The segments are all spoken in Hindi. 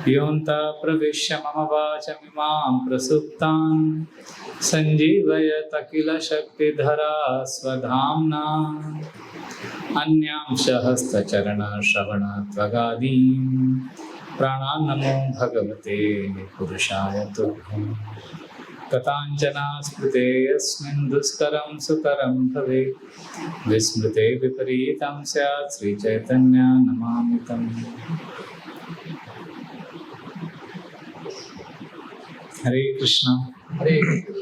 Yonta pravishya mama vachamimam prasuptam sanjeevayata kila shakti dhara svadhamna anyam shahasta charana shravana tvagadim prananamo bhagavate purushaya tubham katanjana smrute yasmin duskaram sukaram bhave vismrute viparitam syat Sri Chaitanya namamitam. Hare Krishna. Hare Krishna.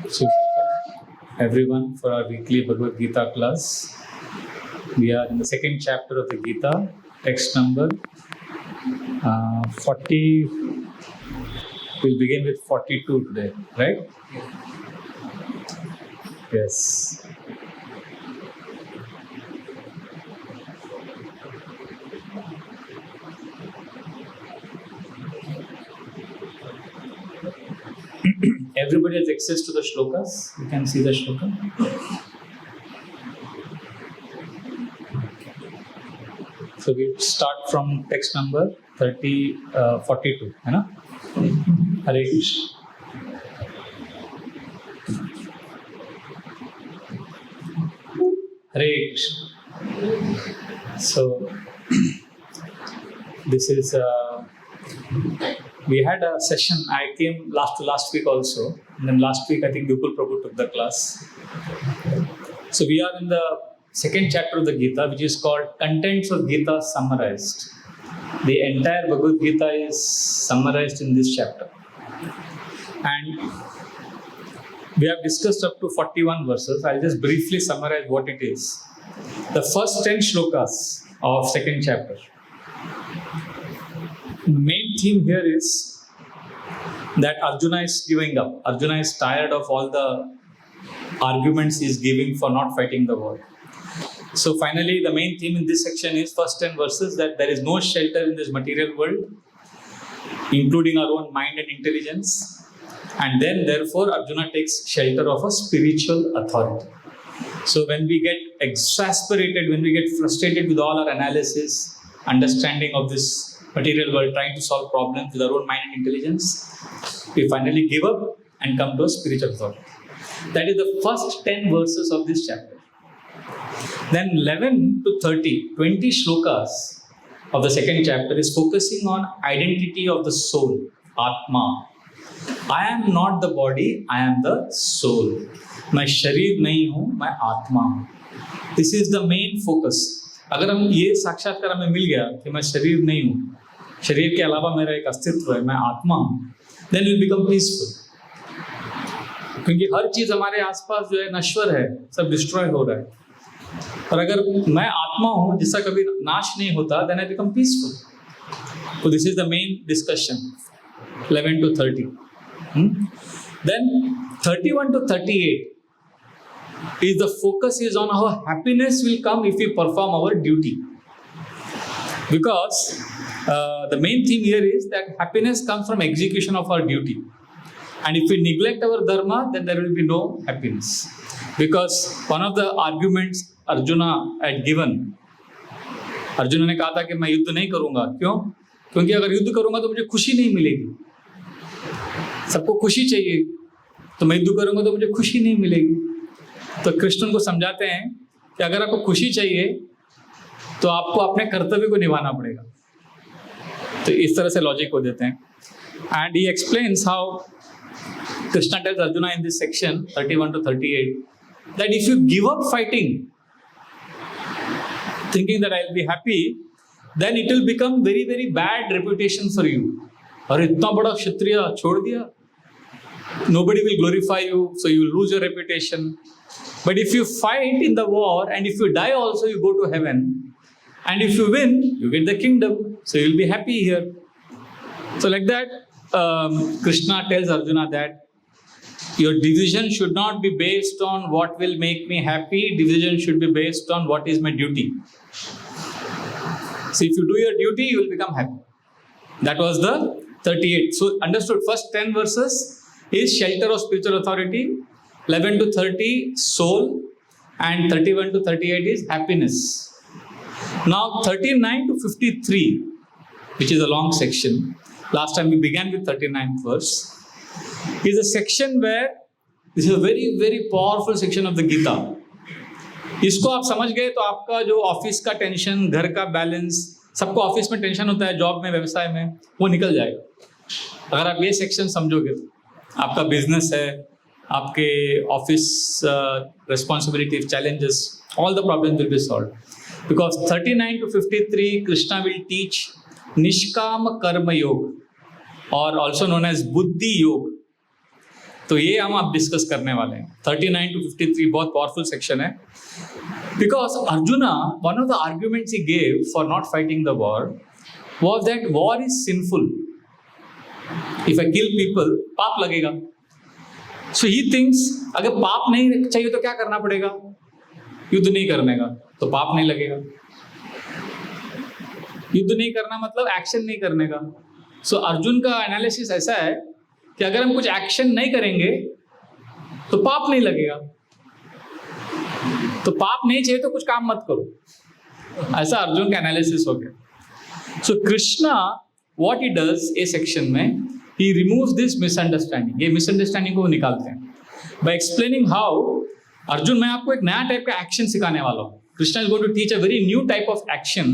So, welcome everyone for our weekly Bhagavad Gita class. We are in the second chapter of the Gita, text number 40. We'll begin with 42 today, right? Yes. Everybody has access to the shlokas. You can see the shloka. So we start from text number 42. है ना? Hare Krishna. Hare Krishna. So this is. We had a session. I came last week also, and then last week I think Vipul Prabhu took the class. So we are in the second chapter of the Gita, which is called Contents of Gita Summarized. The entire Bhagavad Gita is summarized in this chapter, and we have discussed up to 41 verses. I'll just briefly summarize what it is. The first 10 shlokas of second chapter. The main theme here is that Arjuna is giving up. Arjuna is tired of all the arguments he is giving for not fighting the war. So finally, the main theme in this section is first 10 verses that there is no shelter in this material world, including our own mind and intelligence. And then therefore, Arjuna takes shelter of a spiritual authority. So when we get exasperated, when we get frustrated with all our analysis, understanding of this material world, trying to solve problems with our own mind and intelligence, we finally give up and come to a spiritual authority. That is the first 10 verses of this chapter. Then 11 to 30, 20 shlokas of the second chapter is focusing on identity of the soul, Atma. I am not the body, I am the soul. मैं शरीर नहीं हूँ, मैं आत्मा हूँ. This is the main focus. अगर हम ये साक्षात्कार हमें मिल गया कि मैं शरीर नहीं हूँ, शरीर के अलावा मेरा एक अस्तित्व है, मैं आत्मा हूँ, then we'll become peaceful. क्योंकि हर चीज हमारे आसपास जो है नश्वर है, सब डिस्ट्रॉय हो रहा है. और अगर मैं आत्मा हूँ जिसका कभी नाश नहीं होता, then I become peaceful. So this is the main discussion, 11 to 30. Then 31 to 38 is the focus is on how happiness will come if we perform our duty. Because the main theme here is that happiness comes from execution of our duty. And if we neglect our dharma, then there will be no happiness. Because one of the arguments Arjuna had given, Arjuna ने कहा था कि मैं युद्ध नहीं करूंगा. क्यों? क्योंकि अगर युद्ध करूंगा तो मुझे खुशी नहीं मिलेगी. सबको खुशी चाहिए, तो मैं युद्ध करूंगा तो मुझे खुशी नहीं मिलेगी. तो कृष्ण उनको समझाते हैं कि अगर आपको खुशी चाहिए तो आपको अपने कर्तव्य को निभाना पड़ेगा. तो इस तरह से लॉजिक को देते हैं. And he explains how Krishna tells Arjuna in this section 31 to 38 that if you give up fighting thinking that I'll be happy, then it will become very very bad reputation for you. और इतना बड़ा क्षत्रिय छोड़ दिया, nobody will glorify you, so you will lose your reputation. But if you fight in the war and if you die also, you go to heaven. And if you win, you get the kingdom. So you will be happy here. So like that, Krishna tells Arjuna that your decision should not be based on what will make me happy. Decision should be based on what is my duty. So if you do your duty, you will become happy. That was the 38. So understood, first 10 verses is shelter of spiritual authority. 11 to 30, soul. And 31 to 38 is happiness. Now 39 to 53, which is a long section. Last time we began with 39th verse. Is a section where this is a very very powerful section of the Gita. इसको आप समझ गए तो आपका जो ऑफिस का टेंशन, घर का बैलेंस, सबको ऑफिस में टेंशन होता है, जॉब में, व्यवसाय में, वो निकल जाएगा अगर आप ये सेक्शन समझोगे तो. आपका बिजनेस है, आपके office responsibility, challenges, all the problems will be solved. Because 39 to 53, Krishna will teach Nishkam Karma Yoga, or also known as Buddhi Yoga. तो ये हम आप डिस्कस करने वाले हैं. 39 to 53 बहुत पावरफुल सेक्शन है. Because Arjuna, one of the arguments he gave for not fighting the war was that war is sinful. If I kill people, पाप लगेगा. So he thinks अगर पाप नहीं चाहिए तो क्या करना पड़ेगा? युद्ध नहीं करने का, तो पाप नहीं लगेगा. युद्ध नहीं करना मतलब एक्शन नहीं करने का. सो अर्जुन का एनालिसिस ऐसा है कि अगर हम कुछ एक्शन नहीं करेंगे तो पाप नहीं लगेगा. तो पाप नहीं चाहिए तो कुछ काम मत करो. ऐसा अर्जुन का एनालिसिस हो गया. So Krishna what he does a section में, ही रिमूव्स दिस मिसअंडरस्टैंडिंग. ये मिसअंडरस्टैंडिंग को निकालते हैं बाय एक्सप्लेनिंग हाउ. अर्जुन, मैं आपको एक नया टाइप का एक्शन सिखाने वाला हूं. Krishna is going to teach a very new type of action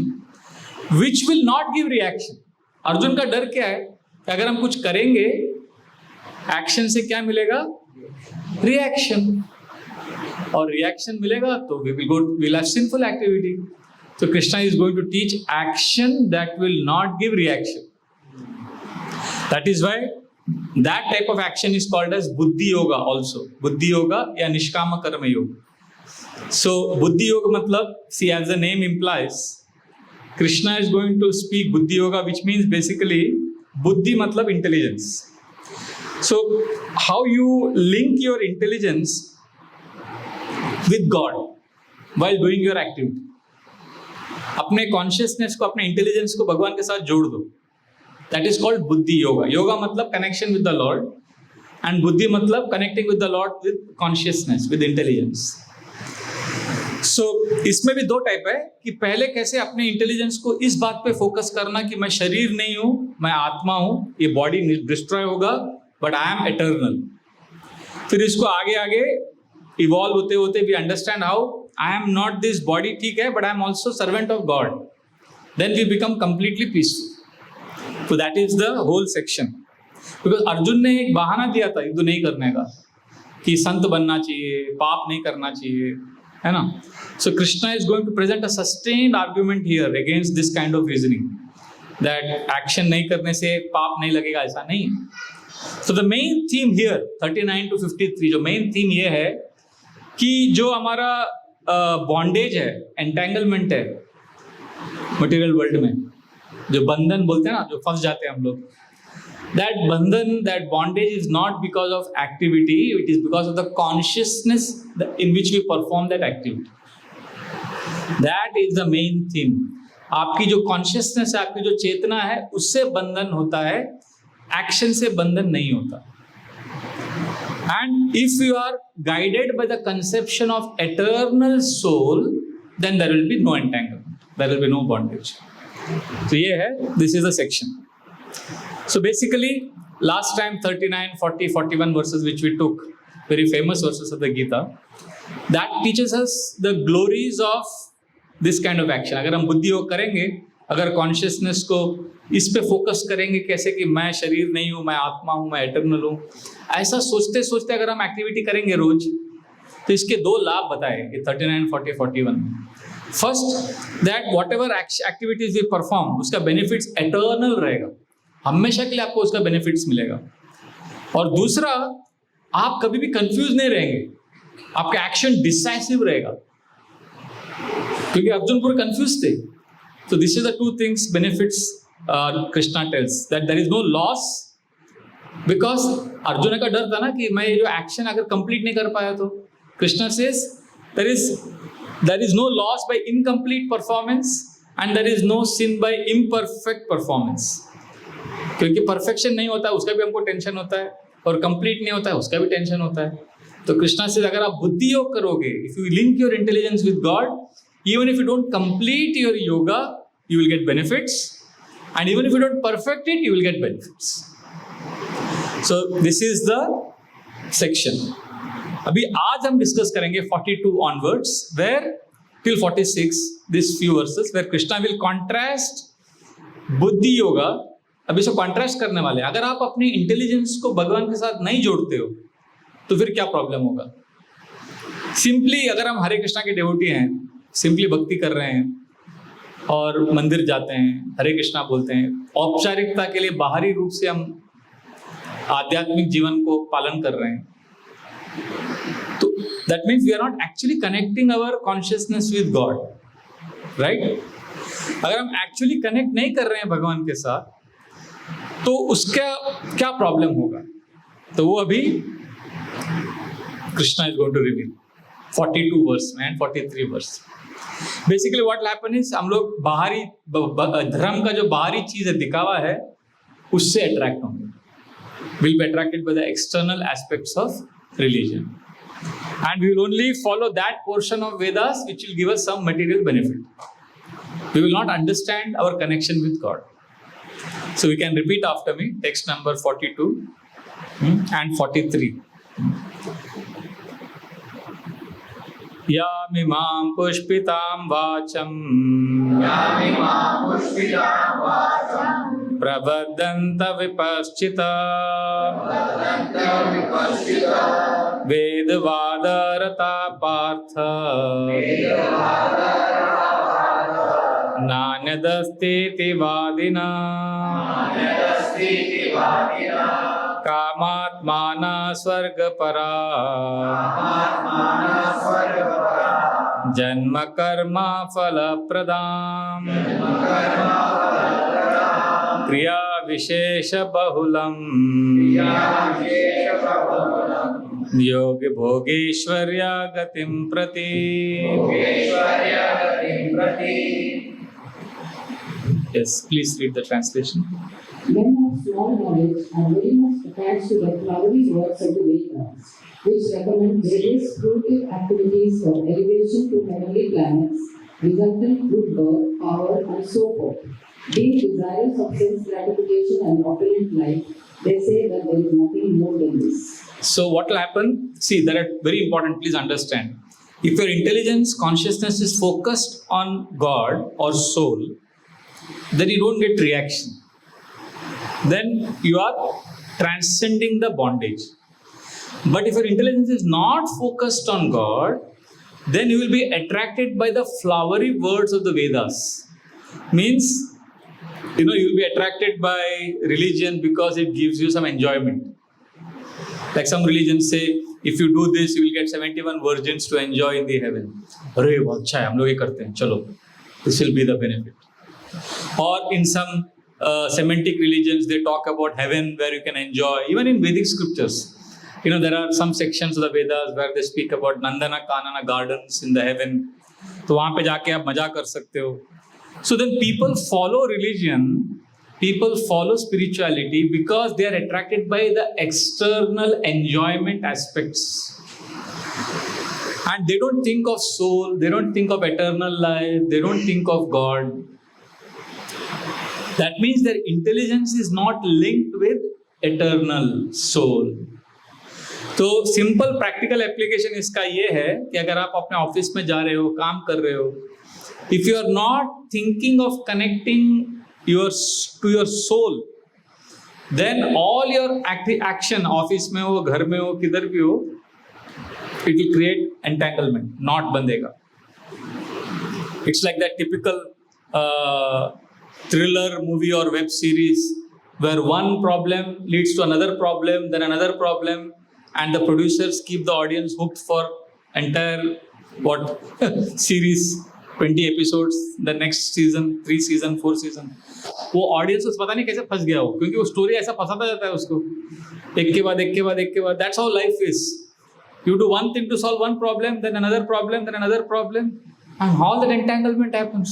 which will not give reaction. Arjun का डर क्या है कि अगर हम कुछ करेंगे एक्शन से क्या मिलेगा? रिएक्शन. और रिएक्शन मिलेगा तो we'll have sinful activity. So Krishna is going to teach action that will not give reaction. That is why that type of action is called as Buddhi Yoga also. Buddhi Yoga या निष्काम कर्म योग. So Buddhi Yoga मतलब, see, as the name implies, Krishna is going to speak Buddhi Yoga, which means basically Buddhi मतलब intelligence. So how you link your intelligence with God while doing your activity. अपने कॉन्शियसनेस को, अपने इंटेलिजेंस को भगवान के साथ जोड़ दो. That is called बुद्धि योगा. योगा मतलब connection with the Lord, and buddhi मतलब connecting with the Lord with consciousness, with intelligence. So इसमें भी दो टाइप है कि पहले कैसे अपने इंटेलिजेंस को इस बात पे फोकस करना कि मैं शरीर नहीं हूं, मैं आत्मा हूं, ये बॉडी डिस्ट्रॉय होगा बट आई एम एटर्नल. फिर इसको आगे आगे इवॉल्व होते होते we understand how I am not this body, ठीक है, but I am also servant of God. Then we become completely peaceful. So that is the whole section. Because Arjun ने एक बहाना दिया था युद्ध नहीं करने का, कि संत बनना चाहिए, पाप नहीं करना चाहिए, है ना. So Krishna is going to present a sustained argument here against this kind of reasoning, that action नहीं करने से पाप नहीं लगेगा, ऐसा नहीं. So the main theme here 39 to 53, जो main theme ये है कि जो हमारा बॉन्डेज है, एंटेंगलमेंट है मटेरियल वर्ल्ड में, जो बंधन बोलते हैं ना, जो फंस जाते हैं हम लोग, दैट बंधन, that bondage is not because of activity, it is because of the consciousness in which we perform that activity. That is the main theme. आपकी जो कॉन्शियसनेस है, आपकी जो चेतना है, उससे बंधन होता है, एक्शन से बंधन नहीं होता. And if you are guided by the conception of eternal soul, then there will be no entanglement, there will be no bondage. तो ये है, this is the section. So basically last time 39, 40, 41 verses which we took, very famous verses of the Gita, that teaches us the glories of this kind of action. अगर हम बुद्धि योग करेंगे, अगर कॉन्शियसनेस को इस पे फोकस करेंगे कैसे कि मैं शरीर नहीं हूँ, मैं आत्मा हूँ, मैं एटर्नल हूँ, ऐसा सोचते सोचते अगर हम एक्टिविटी करेंगे रोज, तो इसके दो लाभ बताए ये 39, 40, 41 में. First, that whatever activities we perform, उसका बेनिफिट्स एटर्नल रहेगा, हमेशा के लिए आपको उसका बेनिफिट्स मिलेगा. और दूसरा, आप कभी भी कंफ्यूज नहीं रहेंगे, आपका एक्शन डिसाइसिव रहेगा, क्योंकि अर्जुन पूरे कंफ्यूज थे. So this is the two things, benefits Krishna tells, that there is no loss, because Arjun का डर था ना कि मैं ये जो एक्शन अगर कंप्लीट नहीं कर पाया तो. Krishna says there is no loss by incomplete performance and there is no sin by imperfect performance. क्योंकि परफेक्शन नहीं होता है उसका भी हमको टेंशन होता है, और कंप्लीट नहीं होता है उसका भी टेंशन होता है. तो कृष्णा से अगर आप बुद्धि योग करोगे, if you link your intelligence with God, even if you don't complete your yoga, you will get benefits. And even if you don't perfect it, you will get benefits. So this is the section. अभी आज हम डिस्कस करेंगे 42 onwards, where till 46, these few verses, where Krishna will contrast बुद्धि योगा. अभी इसको कॉन्ट्रास्ट करने वाले. अगर आप अपनी इंटेलिजेंस को भगवान के साथ नहीं जोड़ते हो, तो फिर क्या प्रॉब्लम होगा? सिंपली अगर हम हरे कृष्णा के डिवोटी हैं, सिंपली भक्ति कर रहे हैं और मंदिर जाते हैं, हरे कृष्णा बोलते हैं, औपचारिकता के लिए बाहरी रूप से हम आध्यात्मिक जीवन को पालन कर रहे हैं, तो that means we are not actually connecting our consciousness with God, right? अगर हम actually connect नहीं कर रहे हैं भगवान के साथ, तो उसका क्या प्रॉब्लम होगा? तो वो अभी Krishna is going to reveal 42 verse and 43 verse. Basically what will happen is हम लोग बाहरी धर्म का जो बाहरी चीज है, दिखावा है, उससे अट्रैक्ट होंगे. Will be attracted by the external aspects of religion. And we will only follow that portion of Vedas which will give us some material benefit. We will not understand our connection with God. So we can repeat after me, text number 42 and 43. Yamimam pushpitam vacham pravadanta vipaschita vedvadarata partha nanyadastiti vadina कामात्माना स्वर्गपरा जन्म कर्म फलप्रदाम् क्रिया विशेष बहुलम् योग भोगेश्वर्या गतिं प्रति. Yes, please read the translation. Men of small knowledge are very much attached to the flowery words of the Vedas, which recommend various fruitive activities for elevation to heavenly planets, resultant good birth, power, and so forth. Being desirous of sense gratification and opulent life, they say that there is nothing more than this. So what will happen? See, that are very important. Please understand. If your intelligence, consciousness is focused on God or soul, then you don't get reaction. Then you are transcending the bondage. But if your intelligence is not focused on God, then you will be attracted by the flowery words of the Vedas. Means, you will be attracted by religion because it gives you some enjoyment. Like some religions say, if you do this, you will get 71 virgins to enjoy in the heaven. अरे बहुत अच्छा है, हम लोग ये करते हैं, चलो, this will be the benefit. Or in some Semitic religions, they talk about heaven where you can enjoy. Even in Vedic scriptures, there are some sections of the Vedas where they speak about Nandana Kanana gardens in the heaven. तो वहाँ पे जाके आप मजा कर सकते हो. So then people follow religion, people follow spirituality because they are attracted by the external enjoyment aspects. And they don't think of soul, they don't think of eternal life, they don't think of God. That means their intelligence is not linked with eternal soul. तो सिंपल प्रैक्टिकल एप्लीकेशन इसका ये है कि अगर आप अपने ऑफिस में जा रहे हो, काम कर रहे हो, if you are not thinking of connecting to your soul, then all your action, office में हो, घर में हो, किधर भी हो, it will create entanglement, not बंधेगा. It's like that typical thriller movie or web series where one problem leads to another problem, then another problem, and the producers keep the audience hooked for entire series, 20 episodes, the next season, 3 season, 4 season. वो audience को पता नहीं कैसे फंस गया हो, क्योंकि वो स्टोरी ऐसा फंसाता जाता है उसको, एक के बाद एक के बाद एक के बाद. That's how life is. You do one thing to solve one problem, then another problem, then another problem, and all that entanglement happens.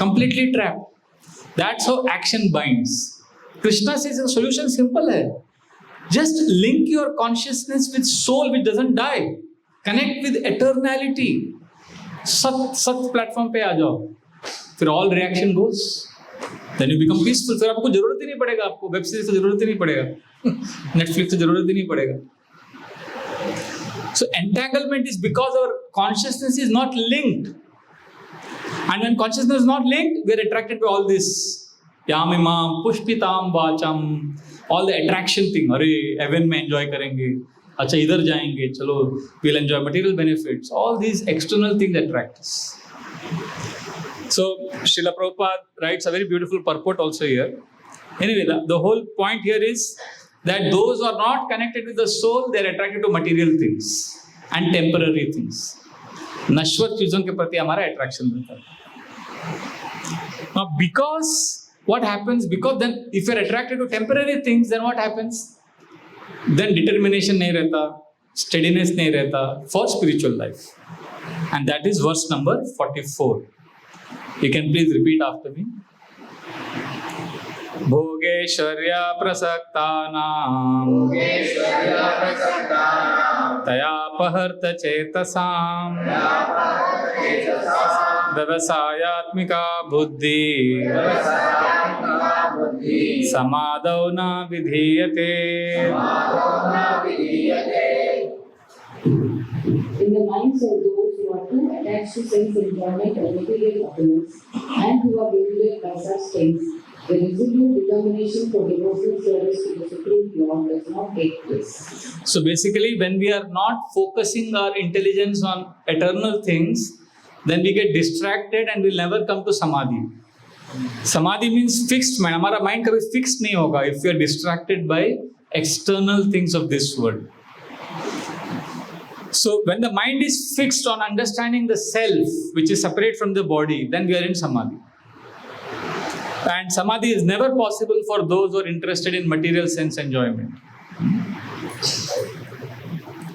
Completely trapped. That's how action binds. Krishna says the solution simple hai. Just link your consciousness with soul which doesn't die. Connect with eternality. सत प्लेटफॉर्म पे आ जाओ, फिर all reaction goes, then you become peaceful. फिर आपको जरूरत ही नहीं पड़ेगा, आपको वेब सीरीज की जरूरत ही नहीं पड़ेगा, नेटफ्लिक्स की जरूरत ही नहीं पड़ेगा। So entanglement is because our consciousness is not linked, and when consciousness is not linked, we are attracted to all this yamimam pushpitam vacham, all the attraction thing. अरे heaven में enjoy करेंगे, अच्छा इधर जाएंगे, चलो we'll enjoy material benefits. All these external things attract us. So Srila Prabhupada writes a very beautiful purport also here. Anyway, the whole point here is that those who are not connected with the soul, they are attracted to material things and temporary things. नश्वर चीजों के प्रति हमारा attraction रहता है। Now, because what happens? Because then, if you are attracted to temporary things, then what happens? Then determination नहीं रहता, steadiness नहीं रहता for spiritual life, and that is verse number 44. You can please repeat after me. भोगेश्वर्या प्रसक्तानां तयापहर्त चेतसां व्यवसायात्मिका बुद्धि समादौ न विधीयते। In the minds of those who are too attached to sense enjoyment and material opulence, and who are bewildered by such things, the resolute determination for devotional service to the Supreme Lord does not take place. So basically, when we are not focusing our intelligence on eternal things, then we get distracted and we'll never come to samadhi. Samadhi means fixed mind. हमारा mind कभी fixed नहीं होगा if we are distracted by external things of this world. So when the mind is fixed on understanding the self, which is separate from the body, then we are in samadhi. And samadhi is never possible for those who are interested in material sense enjoyment.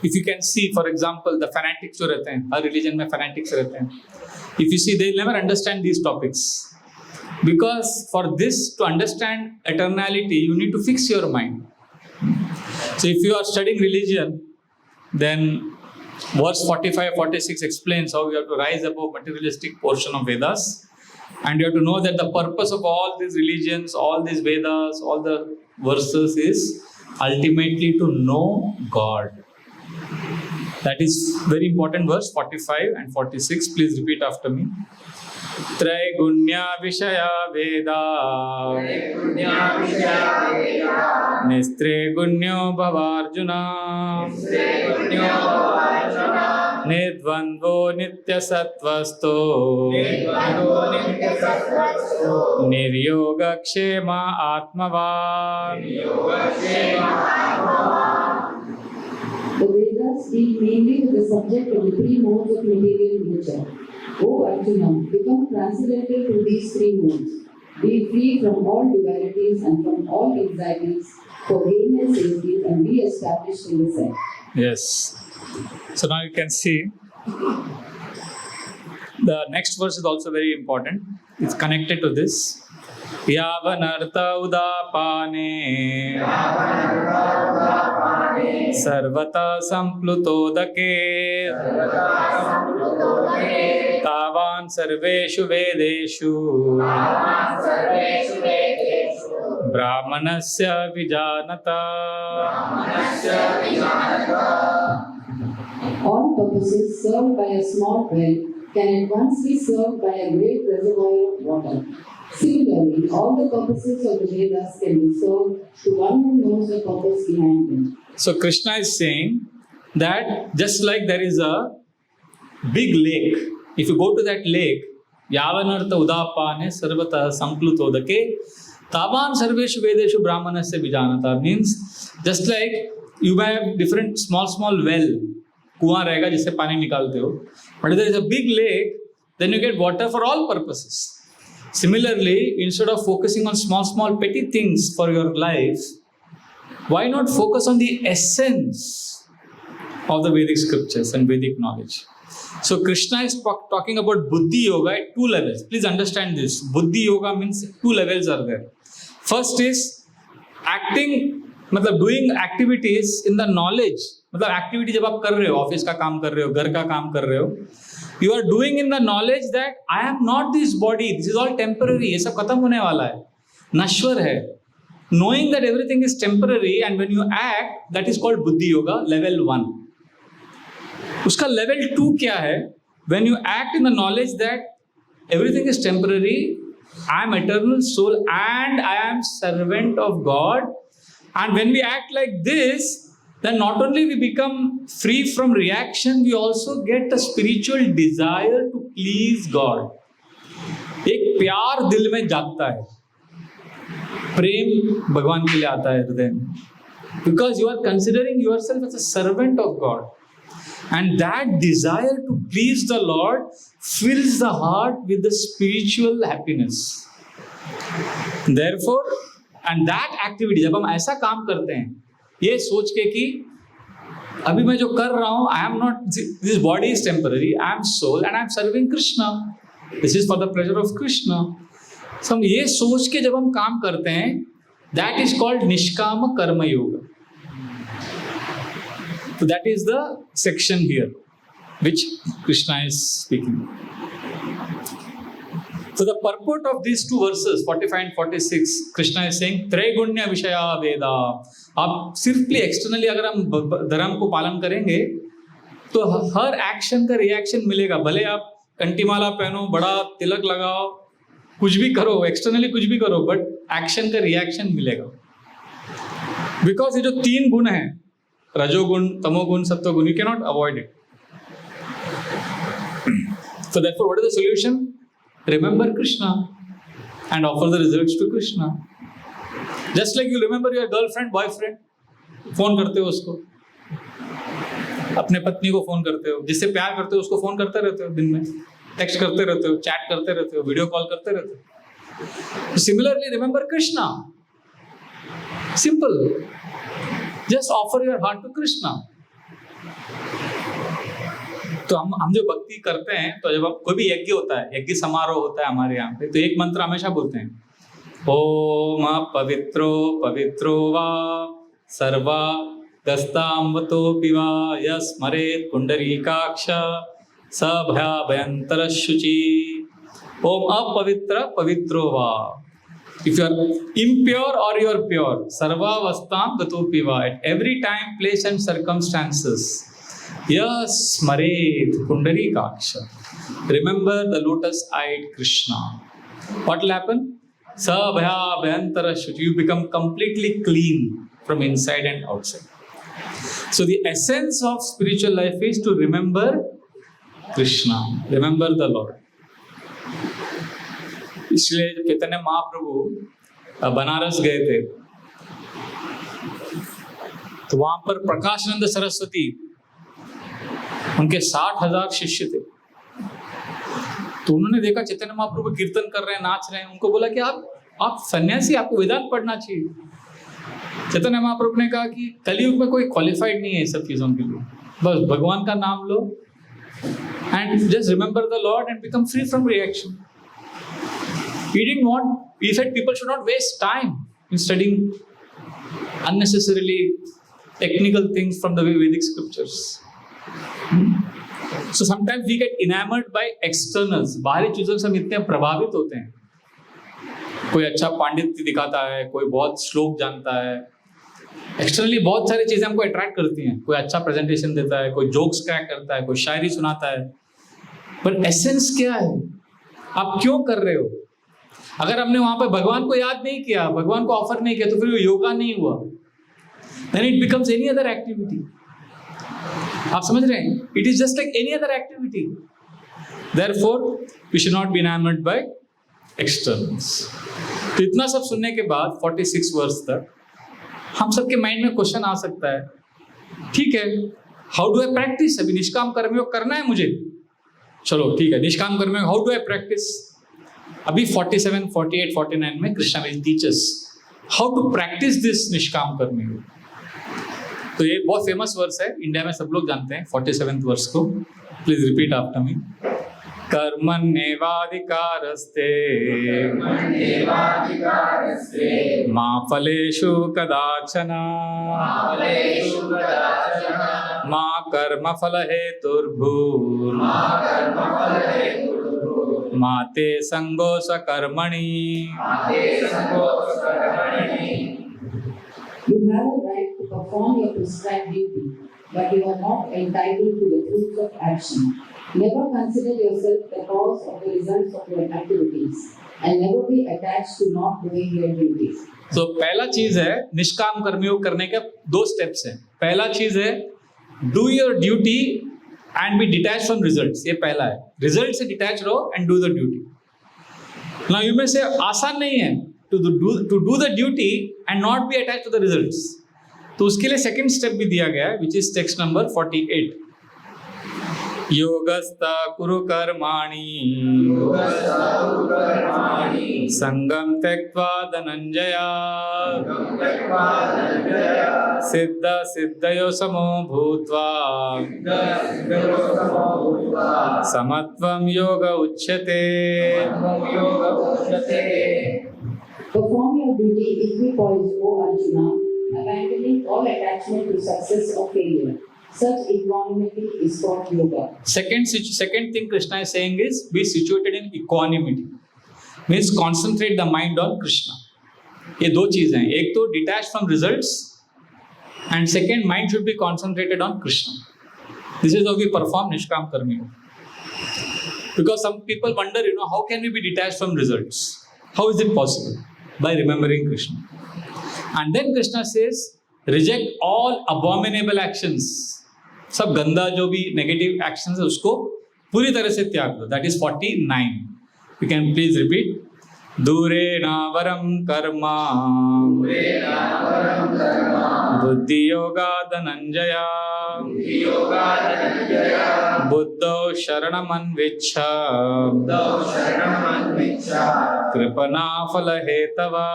If you can see, for example, the fanatics जो रहते हैं, हर religion में fanatics रहते हैं. If you see, they never understand these topics. Because for this to understand eternality, you need to fix your mind. So if you are studying religion, then verse 45-46 explains how you have to rise above materialistic portion of Vedas. And you have to know that the purpose of all these religions, all these Vedas, all the verses is ultimately to know God. That is very important, verse 45 and 46. Please repeat after me. Traigunya Vishaya Veda Nistraigunyo Bhavarjuna Nidvandvo Nitya Sattvasto Niryoga Kshema Atmavan. The Vedas deal mainly with the subject of the three modes of material nature. O Arjuna, become transcendental to these three modes. Be free from all dualities and from all anxieties, for gain and safety, and be established in the self. Yes. So now you can see the next verse is also very important. It's connected to this. Yavanartha udapane sarvata samplutodake tavan sarveshu vedeshu brahmanasya vijanata. All purposes served by a small well can at once be served by a great reservoir of water. Similarly, all the purposes of the Vedas can be served to one who knows the purpose behind them. So Krishna is saying that just like there is a big lake, if you go to that lake, Yavanartha udapane sarvata samplutodake tavan sarveshu vedeshu brahmanasya vijanata, means just like you have different small well, कुआं रहेगा जिससे पानी निकालते हो, but if there is a big lake, then you get water for all purposes. Similarly, instead of focusing on small petty things for your life, why not focus on the essence of the Vedic scriptures and Vedic knowledge? So Krishna is talking about Buddhi Yoga at two levels. Please understand this. Buddhi Yoga means two levels are there. First is acting, doing activities in the knowledge मतलब एक्टिविटी जब आप कर रहे हो, ऑफिस का काम कर रहे हो, घर का काम कर रहे हो, you are doing in the knowledge that I am not this body, this is all temporary, ये सब खत्म होने वाला है, नश्वर है. Knowing that everything is temporary and when you act, that is called बुद्धि योगा लेवल 1. उसका लेवल 2 क्या है? When you act in the knowledge that everything is temporary, I am eternal soul and I am servant of God. And when we act like this, then not only we become free from reaction, we also get a spiritual desire to please God. एक प्यार दिल में जागता है, प्रेम भगवान के लिए आता है हृदय में, because you are considering yourself as a servant of God. And that desire to please the Lord fills the heart with the spiritual happiness. Therefore, and that activity, जब हम ऐसा काम करते हैं, ये सोच के कि अभी मैं जो कर रहा हूँ, I am not, this body is temporary, I am soul and I am serving Krishna. This is for the pleasure of Krishna. So हम ये सोच के जब हम काम करते हैं, that is called निष्काम कर्म yoga. So that is the section here which Krishna is speaking. So the purport of these two verses 45 and 46, Krishna is saying त्रैगुण्य विषया वेदा. आप सिर्फली एक्सटर्नली अगर हम धर्म को पालन करेंगे तो हर एक्शन का रिएक्शन मिलेगा. भले आप कंटीमाला पहनो, बड़ा तिलक लगाओ, कुछ भी करो, एक्सटर्नली कुछ भी करो, बट एक्शन का रिएक्शन मिलेगा. बिकॉज ये जो 3 गुण है, रजोगुण, तमोगुण, सत्वगुण, you cannot avoid it. So therefore, what is the solution? Remember Krishna and offer the results to Krishna. Just like you remember your girlfriend, boyfriend, phone करते हो उसको, अपने पत्नी को फोन करते हो, जिससे प्यार करते हो उसको फोन करते रहते हो, दिन में टेक्स्ट करते रहते हो, चैट करते रहते हो, वीडियो कॉल करते रहते हो. Similarly, remember Krishna. Simple. Just offer your heart to Krishna. तो हम जो भक्ति करते हैं, तो जब कोई भी यज्ञ होता है, यज्ञ समारोह होता है हमारे यहाँ पे, तो एक मंत्र हमेशा बोलते हैं, ओम पवित्रो पवित्रो वा सर्वा दस्तांवतोऽपि वा यस्मरेत् पुंडरीकाक्ष सभयाभयंतर शुचि. ओम अपवित्र पवित्रो वा. If you are impure or you are pure, sarvavastam gatopi va, at every time, place and circumstances, yes, smaret pundarikaksha, remember the lotus-eyed Krishna. What will happen? Sabhya abhyantara shuchi, you become completely clean from inside and outside. So the essence of spiritual life is to remember Krishna, remember the Lord. इसलिए जब चैतन्य महाप्रभु बनारस गए थे, तो वहां पर प्रकाशानंद सरस्वती, उनके 60,000 शिष्य थे. तो उन्होंने देखा चैतन्य महाप्रभु कीर्तन कर रहे हैं, नाच रहे हैं. उनको बोला कि आप सन्यासी, आपको वेदांत पढ़ना चाहिए. चैतन्य महाप्रभु ने कहा कि कलयुग में कोई क्वालिफाइड नहीं है सब चीजों के लिए, बस भगवान का नाम लो and just remember the Lord and become free from reaction. He didn't want, he said people should not waste time in studying unnecessarily technical things from the Vedic scriptures. So sometimes we get enamored by externals. बाहरी चीजों से हम इतने प्रभावित होते हैं. कोई अच्छा पांडित्य दिखाता है, कोई बहुत श्लोक जानता है, एक्सटर्नली बहुत सारी चीजें हमको अट्रैक्ट करती हैं. कोई अच्छा प्रेजेंटेशन देता है, कोई जोक्स क्रैक करता है, कोई शायरी सुनाता है. पर एसेंस क्या है? आप क्यों कर रहे हो? अगर हमने वहां पर भगवान को याद नहीं किया, भगवान को ऑफर नहीं किया, तो फिर वो योगा नहीं हुआ. Then it becomes any other activity. आप समझ रहे हैं? It is just like any other activity. Therefore, we should not be enamored by externals. तो इतना सब सुनने के बाद 46 वर्ष तक हम सबके माइंड में क्वेश्चन आ सकता है, ठीक है, हाउ डू आई प्रैक्टिस? अभी निष्काम कर्मयोग करना है मुझे, चलो ठीक है, निष्काम कर्मयोग हाउ डू आई प्रैक्टिस? अभी 47, 48, 49 में Krishna will teach us how to practice this निष्काम कर्मयोग. तो ये बहुत फेमस वर्स है, इंडिया में सब लोग जानते हैं 47th वर्स को. Please repeat after me. कर्मण्येवाधिकारस्ते मा फलेषु कदाचन मा कर्मफलहेतुर्भूर् मा ते संगोऽस कर्मणि. You have a right to perform your prescribed duty, but you are not entitled to the fruits of action. Never consider yourself the cause of the results of your activities, and never be attached to not doing your duties. तो पहला चीज है निष्काम कर्मयोग करने के 2 स्टेप्स हैं. पहला चीज है do your duty and be detach from results. ये पहला है. रिजल्ट से डिटैच रहो and do the duty. Now you में से आसान नहीं है to do the duty and not be attach to the results. तो उसके लिए सेकंड स्टेप भी दिया गया है विच इज टेक्स्ट नंबर 48. योगस्थ कुरु कर्माणि संगं त्यक्त्वा धनंजय सिद्ध सिद्धयो समो भूत्वा समत्वं योग उच्यते. Perform your duty equipoised, O Arjuna, abandoning all attachment to success or failure. Such equanimity is called yoga. Second thing Krishna is saying is be situated in equanimity. Means concentrate the mind on Krishna. ये 2 चीजें हैं. एक तो detach from results and second mind should be concentrated on Krishna. This is how we perform Nishkam Karma Yoga. Because some people wonder, how can we be detached from results? How is it possible? By remembering Krishna. And then Krishna says, reject all abominable actions. सब गंदा जो भी नेगेटिव एक्शंस है उसको पूरी तरह से त्याग दो. That is 49. You can please repeat. दूरेणावरं कर्म बुद्धि योगा धनंजय बुद्धौ शरणमन्विच्छ कृपणा फलहेतवा.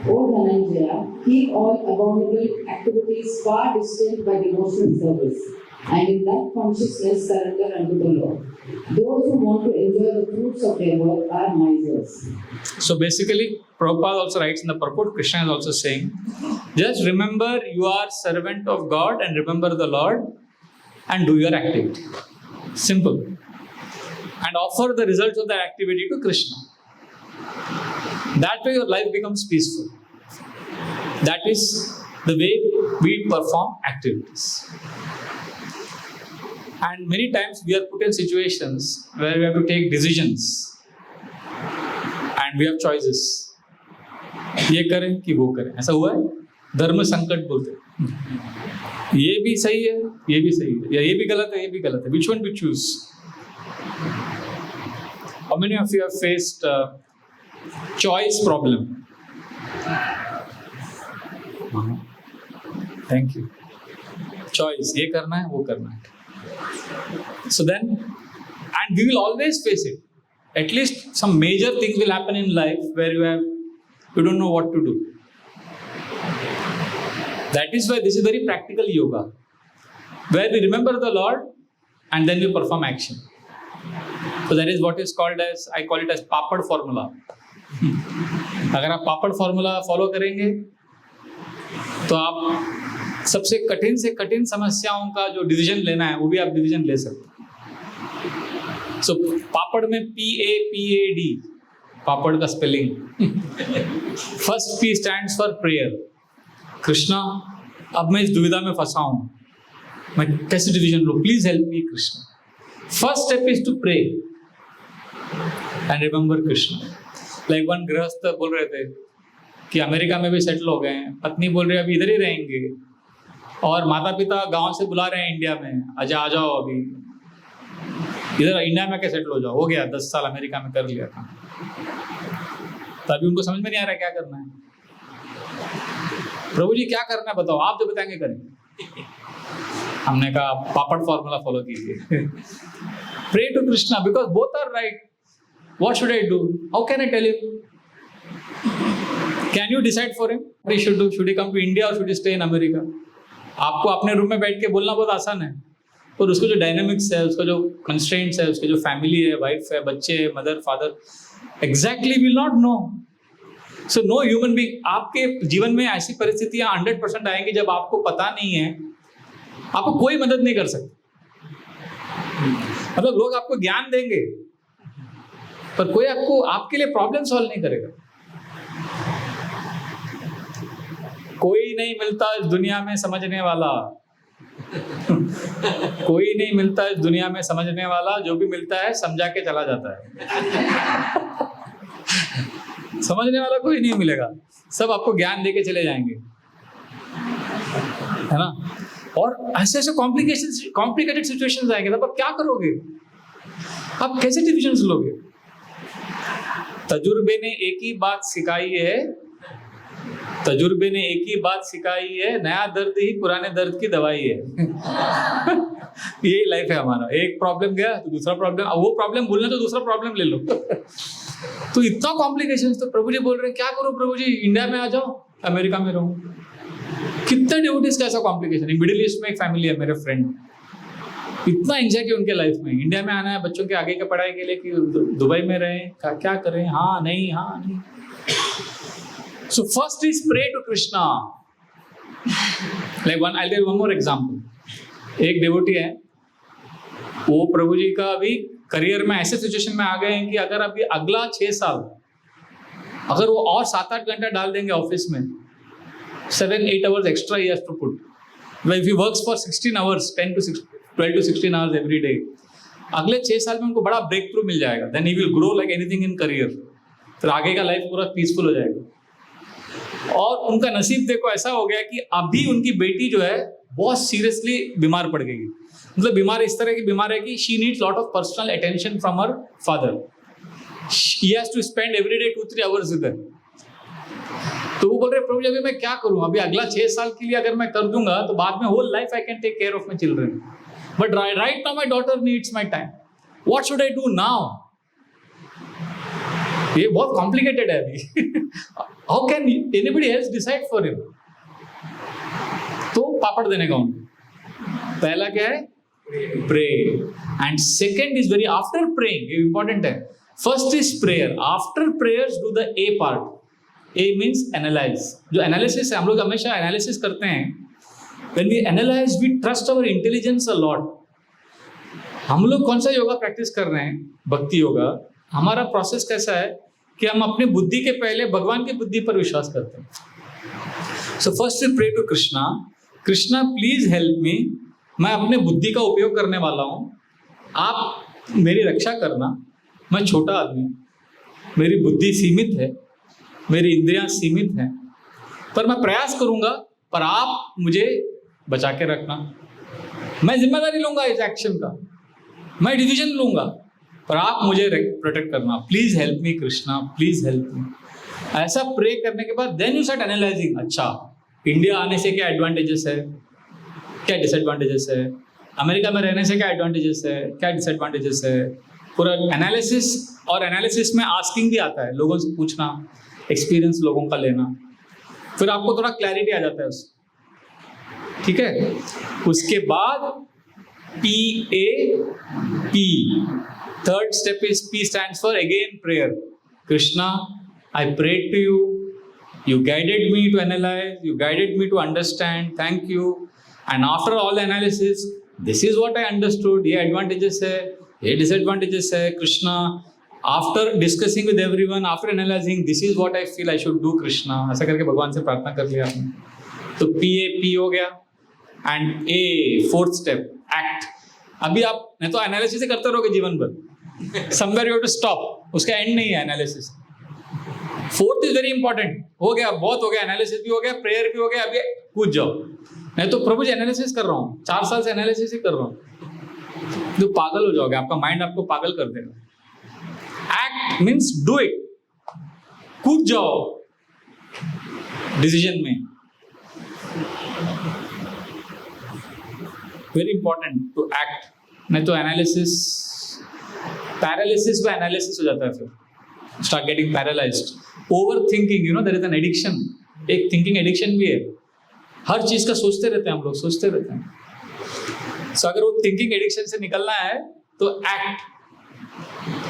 O Dhananjaya, keep all abominable activities far distant by devotional service, and in that consciousness surrender unto the Lord. Those who want to enjoy the fruits of their work are misers. So basically, Prabhupada also writes in the purport, Krishna is also saying, just remember you are servant of God and remember the Lord and do your activity. Simple. And offer the results of that activity to Krishna. That way your life becomes peaceful. That is the way we perform activities. And many times we are put in situations where we have to take decisions and we have choices. ये करें कि वो करें. ऐसा हुआ है. धर्म संकट बोलते हैं. ये भी सही है, ये भी सही है, या ये भी गलत है, ये भी गलत है. Which one to choose? How many of you have faced choice problem? Thank you. Choice, ये करना है, वो करना है. So then, and we will always face it. At least some major things will happen in life where you don't know what to do. That is why this is very practical yoga, where we remember the Lord and then we perform action. So that is what is called as, I call it as papad formula. अगर आप पापड़ फॉर्मूला फॉलो करेंगे तो आप सबसे कठिन से कठिन समस्याओं का जो डिसीजन लेना है वो भी आप डिसीजन ले सकते हैं. सो पापड़ में PAPAD, पापड़ का spelling. First P stands for prayer. Krishna, अब मैं इस दुविधा में फंसा हूं, मैं कैसे डिसीजन लूं, please help me Krishna. First step is to pray and remember Krishna. Like one गृहस्थ बोल रहे थे कि अमेरिका में भी सेटल हो गए हैं. पत्नी बोल रही है अभी इधर ही रहेंगे और माता पिता गांव से बुला रहे हैं इंडिया में, अच्छा आ जाओ अभी इधर इंडिया में क्या सेटल हो जाओ. हो गया 10 साल अमेरिका में कर लिया था. तो अभी उनको समझ में नहीं आ रहा क्या करना है. प्रभु जी क्या करना है बताओ, आप जो बताएंगे करेंगे. हमने कहा पापड़ फॉर्मूला फॉलो कीजिए. Pray to Krishna because both are right. What should I do? How can I tell him? Can you decide for him what he should do? Should he come to India or should he stay in America? आपको अपने रूम में बैठ के बोलना बहुत आसान है. और उसको जो डायनामिक्स है, उसका जो कंस्ट्रेंट्स है, उसके जो फैमिली है, वाइफ है, बच्चे है, mother father exactly will not know. So no human being. आपके जीवन में ऐसी परिस्थितियां 100% आएंगी जब आपको पता नहीं है, आपको कोई मदद नहीं कर सकता. मतलब लोग आपको ज्ञान देंगे पर कोई आपको आपके लिए प्रॉब्लम सॉल्व नहीं करेगा. कोई नहीं मिलता इस दुनिया में समझने वाला. कोई नहीं मिलता इस दुनिया में समझने वाला. जो भी मिलता है समझा के चला जाता है. समझने वाला कोई नहीं मिलेगा. सब आपको ज्ञान देके चले जाएंगे, है ना. और ऐसे ऐसे कॉम्प्लिकेटेड सिचुएशंस आएंगे तब आप क्या करोगे? आप कैसे डिसीजंस लोगे? तजुर्बे ने एक ही बात सिखाई है, तजुर्बे ने एक ही बात सिखाई है, नया दर्द ही पुराने दर्द की दवाई है. यही लाइफ है हमारा. एक प्रॉब्लम गया तो दूसरा प्रॉब्लम, वो प्रॉब्लम भूलना तो दूसरा प्रॉब्लम ले लो. तो इतना कॉम्प्लिकेशन. तो प्रभु जी बोल रहे हैं क्या करो प्रभु जी, इंडिया में आ जाओ, अमेरिका में रहो. कितने डिवोटीज का ऐसा कॉम्प्लिकेशन है. मिडिल ईस्ट में एक फैमिली है मेरे फ्रेंड, इतना एंजॉय किया उनके लाइफ में. इंडिया में आना है बच्चों के आगे की पढ़ाई के लिए कि दुबई में रहें, क्या करें, हाँ नहीं, हाँ नहीं. So first is pray to Krishna. Like I'll give one more example. एक devotee है, वो प्रभु जी का अभी करियर में ऐसे सिचुएशन में आ गए हैं कि अगर अभी अगला 6 साल अगर वो और 7-8 घंटा डाल देंगे ऑफिस में, 7-8 hours extra he has to put. Well, if he works for 16 hours, 12 to 16 hours every day, अगले 6 साल में उनको बड़ा ब्रेक थ्रू मिल जाएगा. Then he will grow like anything in career. फिर आगे का लाइफ पूरा पीसफुल हो जाएगा. और उनका नसीब देखो ऐसा हो गया कि अभी उनकी बेटी जो है बहुत सीरियसली बीमार पड़ गई. मतलब बीमार इस तरह की बीमार है कि she needs lot of personal attention from her father. He has to spend every day 2-3 hours with her. तो वो बोल रहे प्रभु जी अभी मैं क्या करूं, अभी अगला 6 साल के लिए अगर मैं कर दूंगा तो बाद में whole life I can take care of my children, but right now my daughter needs my time. What should I do now? ये बहुत कॉम्प्लिकेटेड है अभी. How can anybody else decide for him? तो पापड़ देने का उनको. पहला क्या है? Pray. And second is very after praying, ये इंपॉर्टेंट है. First is prayer, after prayers do the A part. A means analyse. जो एनालिसिस है, हम लोग हमेशा एनालिसिस करते हैं. When we analyse we trust our intelligence a lot. हम लोग कौन सा योगा प्रैक्टिस कर रहे हैं? भक्ति योगा. हमारा प्रोसेस कैसा है कि हम अपनी बुद्धि के पहले भगवान की बुद्धि पर विश्वास करते हैं. So first we pray to Krishna, Krishna please help me. मैं अपने बुद्धि का उपयोग करने वाला हूँ, आप मेरी रक्षा करना. मैं छोटा आदमी, मेरी बुद्धि सीमित है, मेरी इंद्रियां सीमित हैं, पर मैं प्रयास करूंगा, पर आप मुझे बचा के रखना. मैं जिम्मेदारी लूंगा इस एक्शन का, मैं डिसीजन लूंगा, पर आप मुझे प्रोटेक्ट करना. Please help me Krishna, please help मी. ऐसा प्रे करने के बाद देन यू स्टार्ट एनालाइजिंग. अच्छा, इंडिया आने से क्या एडवांटेजेस है, क्या डिसएडवांटेजेस है, अमेरिका में रहने से क्या एडवांटेजेस है, क्या डिसएडवांटेजेस है. पूरा एनालिसिस. और एनालिसिस में आस्किंग भी आता है, लोगों से पूछना, एक्सपीरियंस लोगों का लेना. फिर आपको थोड़ा क्लैरिटी आ जाता है उससे. ठीक है. उसके बाद PAP. Third step is P stands for again prayer. Krishna, I prayed to you. You guided me to analyze. You guided me to understand. Thank you. And after all the analysis, this is what I understood. ये advantages है, ये disadvantages है. Krishna, after discussing with everyone, after analyzing, this is what I feel I should do. Krishna, ऐसा करके भगवान से प्रार्थना कर लिया आपने. तो PAP हो गया. And A, fourth step, act. अभी आप नहीं तो एनालिसिस ही करते रहोगे जीवन भर. Somewhere you have to stop. उसका एंड नहीं है analysis. Fourth is very important. हो गया, बहुत हो गया, एनालिसिस भी हो गया, प्रेयर भी हो गया, अभी कूद जाओ. नहीं तो प्रभु जी एनालिसिस कर रहा हूँ, 4 साल से एनालिसिस ही कर रहा हूँ, तो पागल हो जाओगे. आपका माइंड आपको पागल कर देगा. Act means do it. कूद जाओ डिसीजन में. Very important to act. नहीं तो एनालिसिस, पैरालिसिस व एनालिसिस हो जाता है. फिर start getting paralysed. Over thinking, you know there is an addiction. एक थिंकिंग एडिक्शन भी है. हर चीज का सोचते रहते हैं हम लोग, सोचते रहते हैं. सो अगर वो थिंकिंग एडिक्शन से निकलना है तो एक्ट,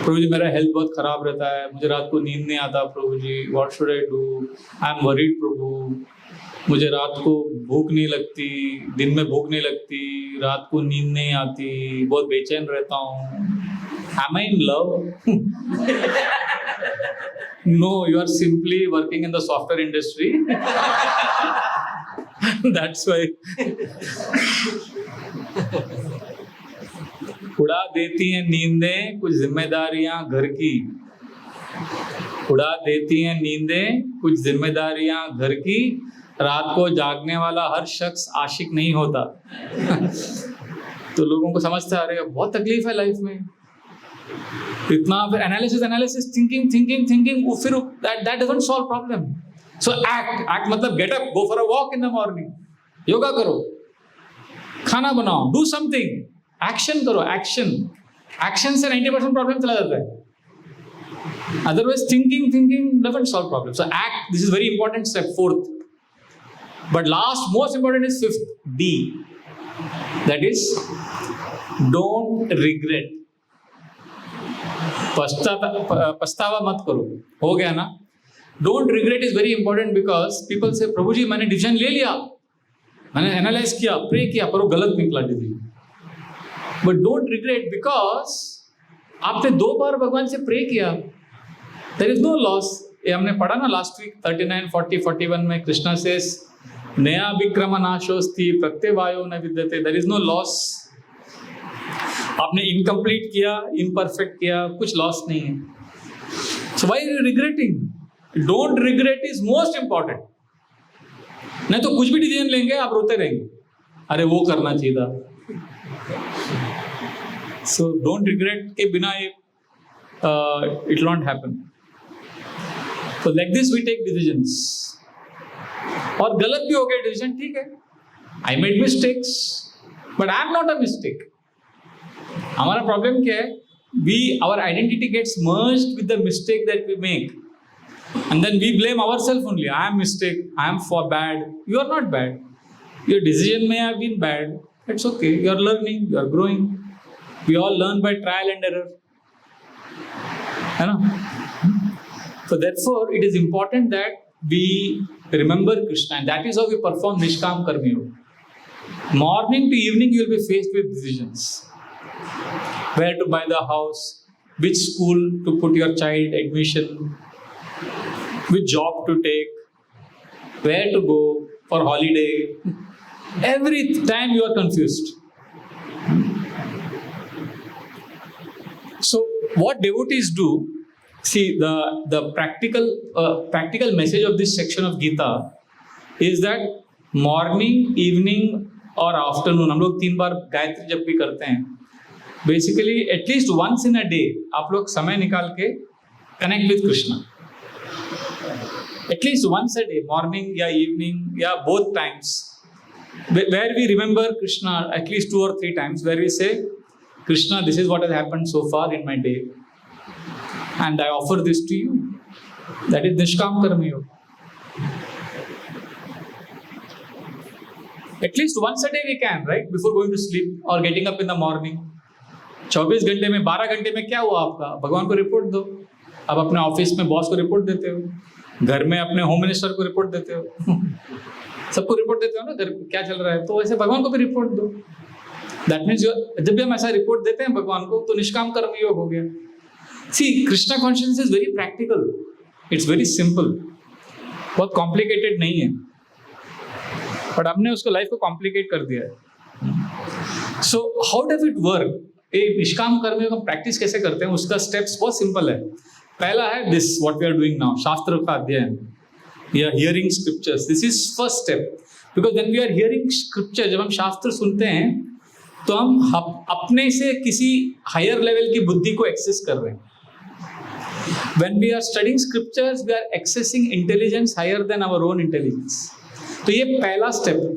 प्रभु जी मेरा हेल्थ बहुत खराब रहता है, मुझे रात को नींद नहीं आता प्रभु जी, what should I do, I am worried प्रभु, मुझे रात को भूख नहीं लगती, दिन में भूख नहीं लगती, रात को नींद नहीं आती, बहुत बेचैन रहता हूँ, am I in love? No, you are simply working in the software industry. That's why. उड़ा देती हैं नींदें कुछ जिम्मेदारियां घर की, उड़ा देती हैं नींदें कुछ जिम्मेदारियां घर की, रात को जागने वाला हर शख्स आशिक नहीं होता। तो लोगों को समझते आ रहे हैं बहुत तकलीफ है लाइफ में, इतना फिर एनालिसिस थिंकिंग, फिर that doesn't solve problem. So act मतलब get up, go for a walk in the morning, yoga करो, खाना बनाओ, डू समथिंग, एक्शन करो, एक्शन से 90% प्रॉब्लम चला जाता है। Otherwise thinking doesn't solve problem. So act, this is very important step, fourth. But last, most important is fifth, D. That is, don't regret. पछतावा मत करो, हो गया ना। Don't regret is very important because people say, प्रभु जी मैंने डिसीजन ले लिया, मैंने एनालाइज किया, प्रे किया, पर वो गलत निकला decision. But don't regret because आपने 2 बार भगवान से प्रे किया, there is no loss. ये हमने पढ़ा ना लास्ट वीक 39, 40, 41 में, कृष्णा says नया विक्रम नाशोस्ति प्रत्यवायो न विद्यते, देयर इज नो लॉस। आपने इनकम्प्लीट किया, इम्परफेक्ट किया, कुछ लॉस नहीं है। So why are you regretting? Don't regret is most important. नहीं तो कुछ भी डिसीजन लेंगे आप रोते रहेंगे, अरे वो करना चाहिए था। सो डोंट रिग्रेट के बिना it will not happen. So like this we take decisions. और गलत भी हो गया डिसीजन, ठीक है, I made mistakes but I am not a mistake. हमारा प्रॉब्लम क्या है, our identity gets merged with the mistake that we make and then we blame ourselves only, I am mistake, I am for bad. You are not bad, your decision may have been bad, it's okay, you are learning, you are growing, we all learn by trial and error, है ना। So therefore it is important that we remember Krishna, and that is how we perform Nishkam Karma Yoga. Morning to evening you will be faced with decisions. Where to buy the house, which school to put your child admission, which job to take, where to go for holiday. Every time you are confused. So what devotees do, see, the practical message of this section of Gita is that morning, evening और afternoon, हम लोग 3 बार गायत्री जब भी करते हैं, basically at least once in a day आप लोग समय निकाल के connect with Krishna. At least once a day, morning या इवनिंग या both times, where we remember Krishna at least 2 or 3 times, where we say, Krishna, this is what has happened so far in my day, and I offer this to you. That is Nishkam Karma Yoga. At least once a day we can, right? Before going to sleep or getting up in the morning. 24 घंटे में 12 घंटे में क्या हुआ आपका, भगवान को रिपोर्ट दो। आप अपने ऑफिस में बॉस को रिपोर्ट देते हो, घर में अपने होम मिनिस्टर को रिपोर्ट देते हो, सबको रिपोर्ट देते हो ना, घर क्या चल रहा है, तो वैसे भगवान को भी रिपोर्ट दो। दैट मीन्स जब भी हम ऐसा रिपोर्ट देते हैं भगवान को, तो निष्काम कर्म योग हो गया। See, Krishna consciousness is very practical. It's very simple. बहुत complicated नहीं है, but हमने उसको लाइफ को कॉम्प्लिकेट कर दिया है। So how does it work? एक निष्काम कर्म योग हम प्रैक्टिस कैसे करते हैं, उसका स्टेप्स बहुत सिंपल है। पहला है this what we are doing now, शास्त्र का अध्ययन या hearing scriptures. This is first step, because when we are hearing scripture, जब हम शास्त्र सुनते हैं तो हम अपने से किसी हायर लेवल की बुद्धि को एक्सेस कर रहे हैं। When we are studying scriptures, we are accessing intelligence higher than our own intelligence. तो ये पहला स्टेप है।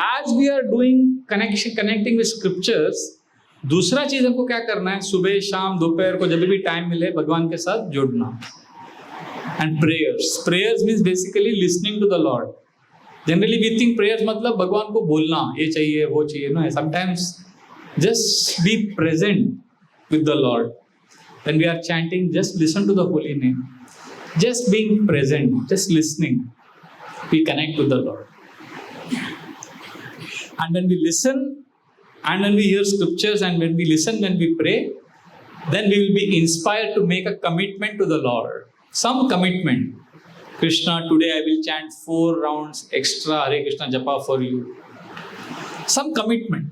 As we are doing connecting with scriptures, दूसरा चीज हमको क्या करना है, सुबह शाम दोपहर को जब भी टाइम मिले भगवान के साथ जुड़ना। And prayers means basically listening to the Lord. Generally we think prayers मतलब भगवान को बोलना ये चाहिए वो चाहिए ना. Sometimes just be present with the Lord. When we are chanting, just listen to the holy name. Just being present, just listening, we connect with the Lord. And when we listen, and when we hear scriptures, and when we listen, when we pray, then we will be inspired to make a commitment to the Lord. Some commitment. Krishna, today I will chant 4 rounds extra Hare Krishna Japa for you. Some commitment.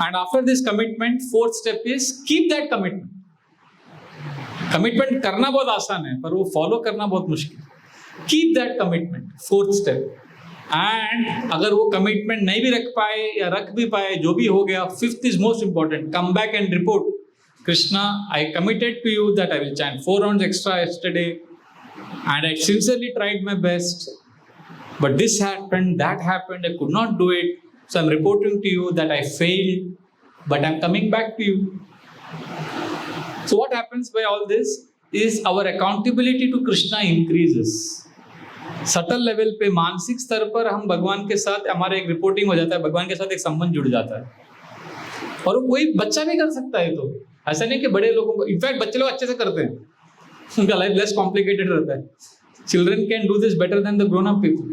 And after this commitment, 4th step is keep that commitment. Commitment करना बहुत आसान है, पर वो follow करना बहुत मुश्किल. Keep that commitment. 4th step. And अगर वो commitment नहीं भी रख पाए या रख भी पाए, जो भी हो गया, 5th is most important. Come back and report. Krishna, I committed to you that I will chant 4 rounds extra yesterday, and I sincerely tried my best. But this happened, that happened, I could not do it. So I'm reporting to you that I failed, but I'm coming back to you. So what happens by all this is our accountability to Krishna increases. Subtle level पे मानसिक स्तर पर हम भगवान के साथ हमारा एक रिपोर्टिंग हो जाता है, भगवान के साथ एक संबंध जुड़ जाता है. और वो कोई बच्चा भी कर सकता है. तो ऐसा नहीं कि बड़े लोगों को, इनफैक्ट बच्चे लोग अच्छे से करते हैं, उनका लाइफ लेस कॉम्प्लिकेटेड रहता है. Children can do this better than the grown up people.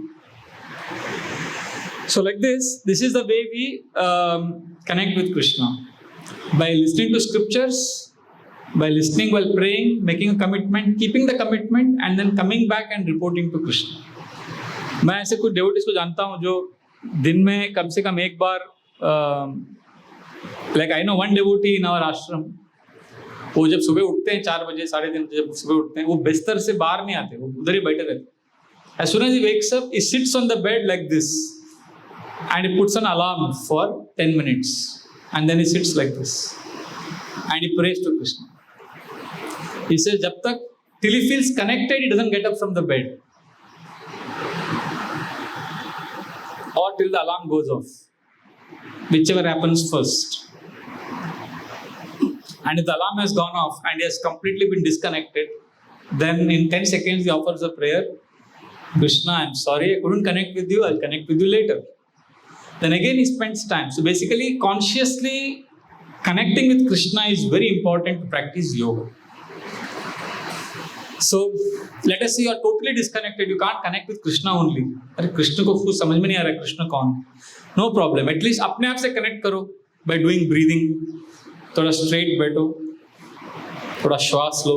So like this is the way we connect with Krishna. By listening to scriptures, by listening while praying, making a commitment, keeping the commitment, and then coming back and reporting to Krishna. मैं ऐसे कुछ devotees को जानता हूँ जो दिन में कम से कम एक बार, like I know one devotee in our ashram, वो जब सुबह उठते हैं 4 बजे 3:30 बजे जब सुबह उठते हैं, वो बिस्तर से बाहर नहीं आते, वो उधर ही बैठे रहते. As soon as he wakes up, he sits on the bed like this. And he puts an alarm for 10 minutes. And then he sits like this. And he prays to Krishna. He says, jab tak, till he feels connected, he doesn't get up from the bed. Or till the alarm goes off. Whichever happens first. And if the alarm has gone off and he has completely been disconnected, then in 10 seconds he offers a prayer. Krishna, I'm sorry I couldn't connect with you. I'll connect with you later. Then again he spends time. So basically consciously connecting with Krishna is very important to practice yoga. So let us say you are totally disconnected. You can't connect with Krishna only. अरे कृष्ण को कुछ समझ में नहीं आ रहा है, कृष्ण कौन? No problem. At least अपने आप से connect करो by doing breathing. थोड़ा straight बैठो, थोड़ा श्वास लो,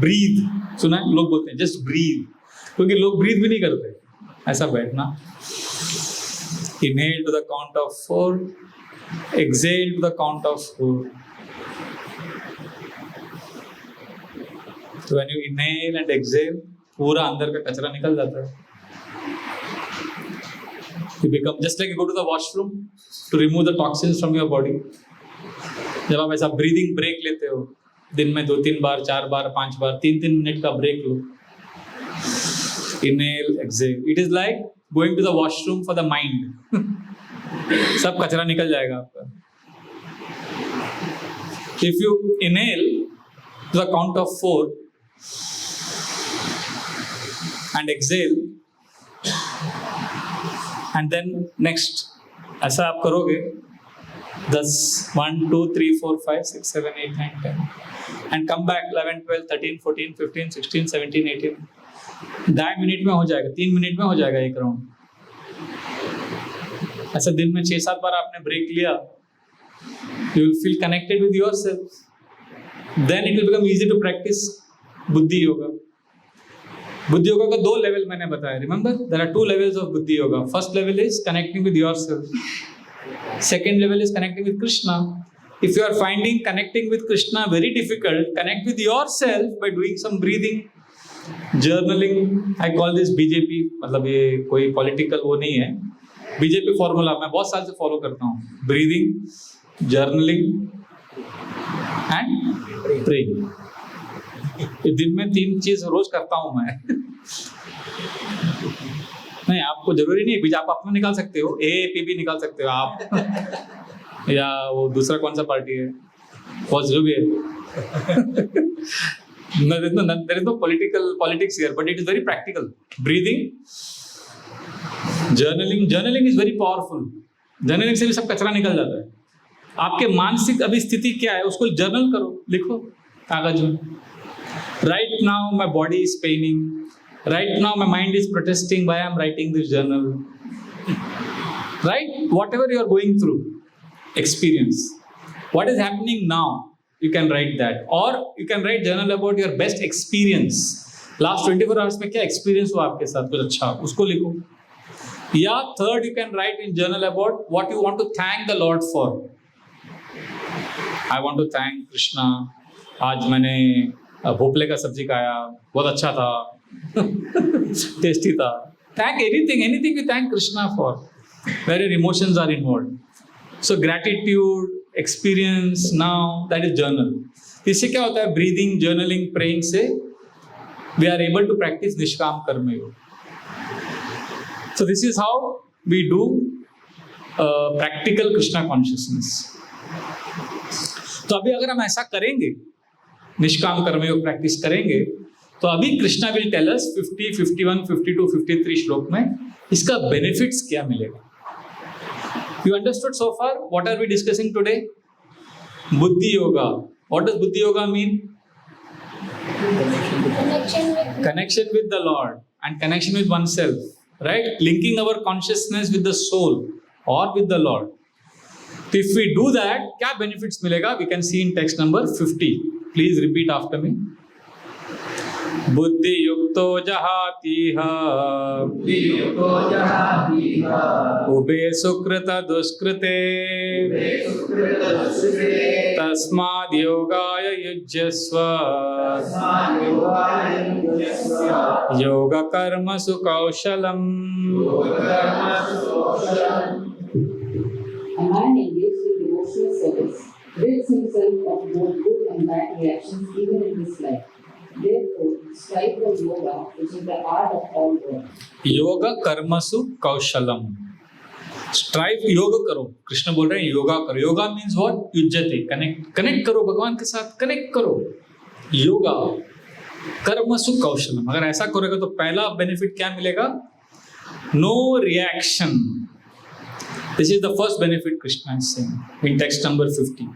breathe. सुना है लोग बोलते हैं just breathe, क्योंकि लोग breathe भी नहीं करते. ऐसा बैठना. Inhale to the count of 4. Exhale to the count of 4. So when you inhale and exhale, पूरा अंदर का कचरा निकल जाता है. You become just like you go to the washroom to remove the toxins from your body. जब आप ऐसा breathing break लेते हो, दिन में 2-3 बार, 4 बार, 5 बार, 3-3 मिनट का break low. Inhale, exhale. It is like going to the washroom for the mind. सब कचरा निकल जाएगा आपका. If you inhale to the count of 4 and exhale, and then next ऐसा आप करोगे 10, 1, 2, 3, 4, 5, 6, 7, 8, 9, 10 and come back 11, 12, 13, 14, 15, 16, 17, 18. 2.5 मिनट में हो जाएगा, 3 मिनट में हो जाएगा एक राउंड. ऐसा दिन में 6-7 बार आपने ब्रेक लिया, you will feel connected with yourself. Then it will become easy to practice बुद्धि योगा. बुद्धि योगा का 2 लेवल मैंने बताया. Remember, there are 2 levels of बुद्धि yoga. First level is connecting with yourself. Second level is connecting with Krishna. If you are finding connecting with Krishna very difficult, connect with yourself by doing some breathing, journaling. I call this BJP. मतलब ये कोई political वो नहीं है. बीजेपी फॉर्मूला मैं बहुत साल से फॉलो करता हूँ. Breathing, journaling and praying. दिन में 3 चीज रोज करता हूँ मैं. नहीं, आपको जरूरी नहीं है, आप अपना निकाल सकते हो, AAPB निकाल सकते हो आप, या वो दूसरा कौन सा पार्टी है, जो भी है. There is no politics here, but it is very practical. Breathing, journaling is very powerful. Journaling से भी सब कचरा निकल जाता है. आपके मानसिक अभी स्थिति क्या है उसको जर्नल करो, लिखो कागज में. Right now my body is paining, right now my mind is protesting, why I am writing this journal. Right, whatever you are going through, experience, what is happening now, you can write that. Or you can write journal about your best experience. Last 24 hours में क्या experience हुआ आपके साथ, कुछ अच्छा, उसको लिखो. या third, you can write in journal about what you want to thank the Lord for. I want to thank Krishna. आज मैंने भोपले का सब्जी खाया, बहुत अच्छा था, टेस्टी था. Thank anything you thank Krishna for, where your emotions are involved. So gratitude, experience, now that is journal. इससे क्या होता है, breathing, journaling, praying से we are able to practice निष्काम कर्म योग. So this is how we do practical Krishna consciousness. तो अभी अगर हम ऐसा करेंगे, निष्काम कर्म योग प्रैक्टिस करेंगे, तो अभी कृष्णा विल टेल अस 50, 51, 52, 53 श्लोक में इसका बेनिफिट्स क्या मिलेगा. You understood so far? What are we discussing today? Buddhi Yoga. What does Buddhi Yoga mean? Connection with the Lord and connection with oneself. Right? Linking our consciousness with the soul or with the Lord. So if we do that, क्या benefits मिलेगा? We can see in text number 50. Please repeat after me. बुद्धि युक्तो जहातीह उभे सुकृत दुष्कृते तस्माद् योगाय युज्यस्व योग कर्मसु कौशलम्. A man engaged in devotional service rids himself of both good and bad reactions even in this life. Therefore, strive for yoga, which is the art of all work. योग कर्मसु कौशलम. स्ट्राइव, योग करो. कृष्ण बोल रहे हैं योगा करो. Yoga means what? युज्यते, कनेक्ट करो भगवान के साथ, कनेक्ट करो. योगा कर्मसु कौशलम. अगर ऐसा करोगे तो पहला बेनिफिट क्या मिलेगा? No reaction. This is the first benefit Krishna is saying in text number 50.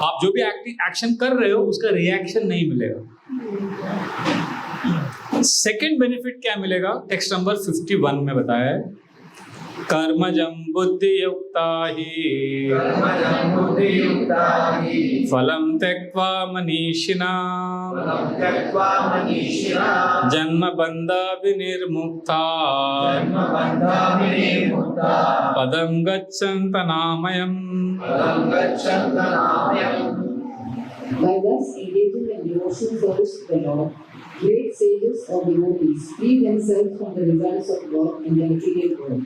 आप जो भी एक्शन कर रहे हो उसका रिएक्शन नहीं मिलेगा. सेकेंड बेनिफिट क्या मिलेगा? टेक्स्ट नंबर 51 में बताया है, कर्मजं बुद्धि युक्ता ही फलं त्यक्त्वा मनीषिणा जन्म बंध विनिर्मुक्ता पदं गच्छन्त नामयम्. By thus engaging in devotional service to the Lord, great sages or devotees free themselves from the results of work in the material world.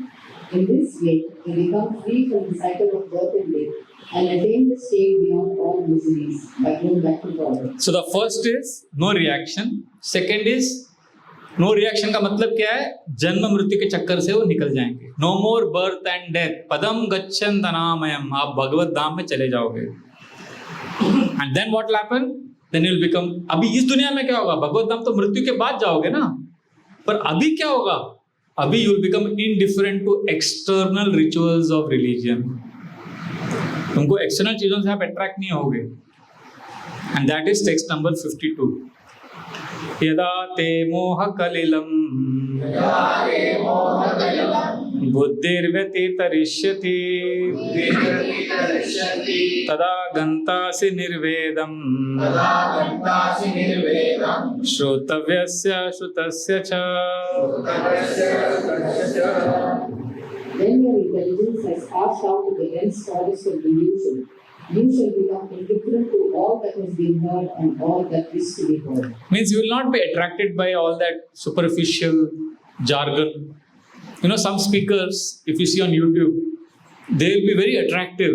In this way, they become free from the cycle of birth and death and attain the state beyond all miseries by going back to God. So the first is no reaction. Second is no reaction का मतलब क्या है? जन्म मृत्यु के चक्कर से वो निकल जाएंगे. No more birth and death. पदम गच्छन्त नामयम्. आप भगवत धाम में चले जाओगे. And then what will happen? Then you will become. अभी इस दुनिया में क्या होगा? भगवत धाम तो मृत्यु के बाद जाओगे ना. पर अभी क्या होगा? अभी you will become indifferent to external rituals of religion. तुमको एक्सटर्नल चीजों से आप अट्रैक्ट नहीं होगे. And that is text number 52. यदा ते मोह कलिलम् बुद्धिर्व्यतितरिष्यति तदा गन्तासि निर्वेदम् श्रोतव्यस्य श्रुतस्य च. When your intelligence has passed out to the dense forest of delusion, you shall become indifferent to all that has been heard and all that is to be heard. Means you will not be attracted by all that superficial jargon. You know, some speakers, if you see on YouTube, they will be very attractive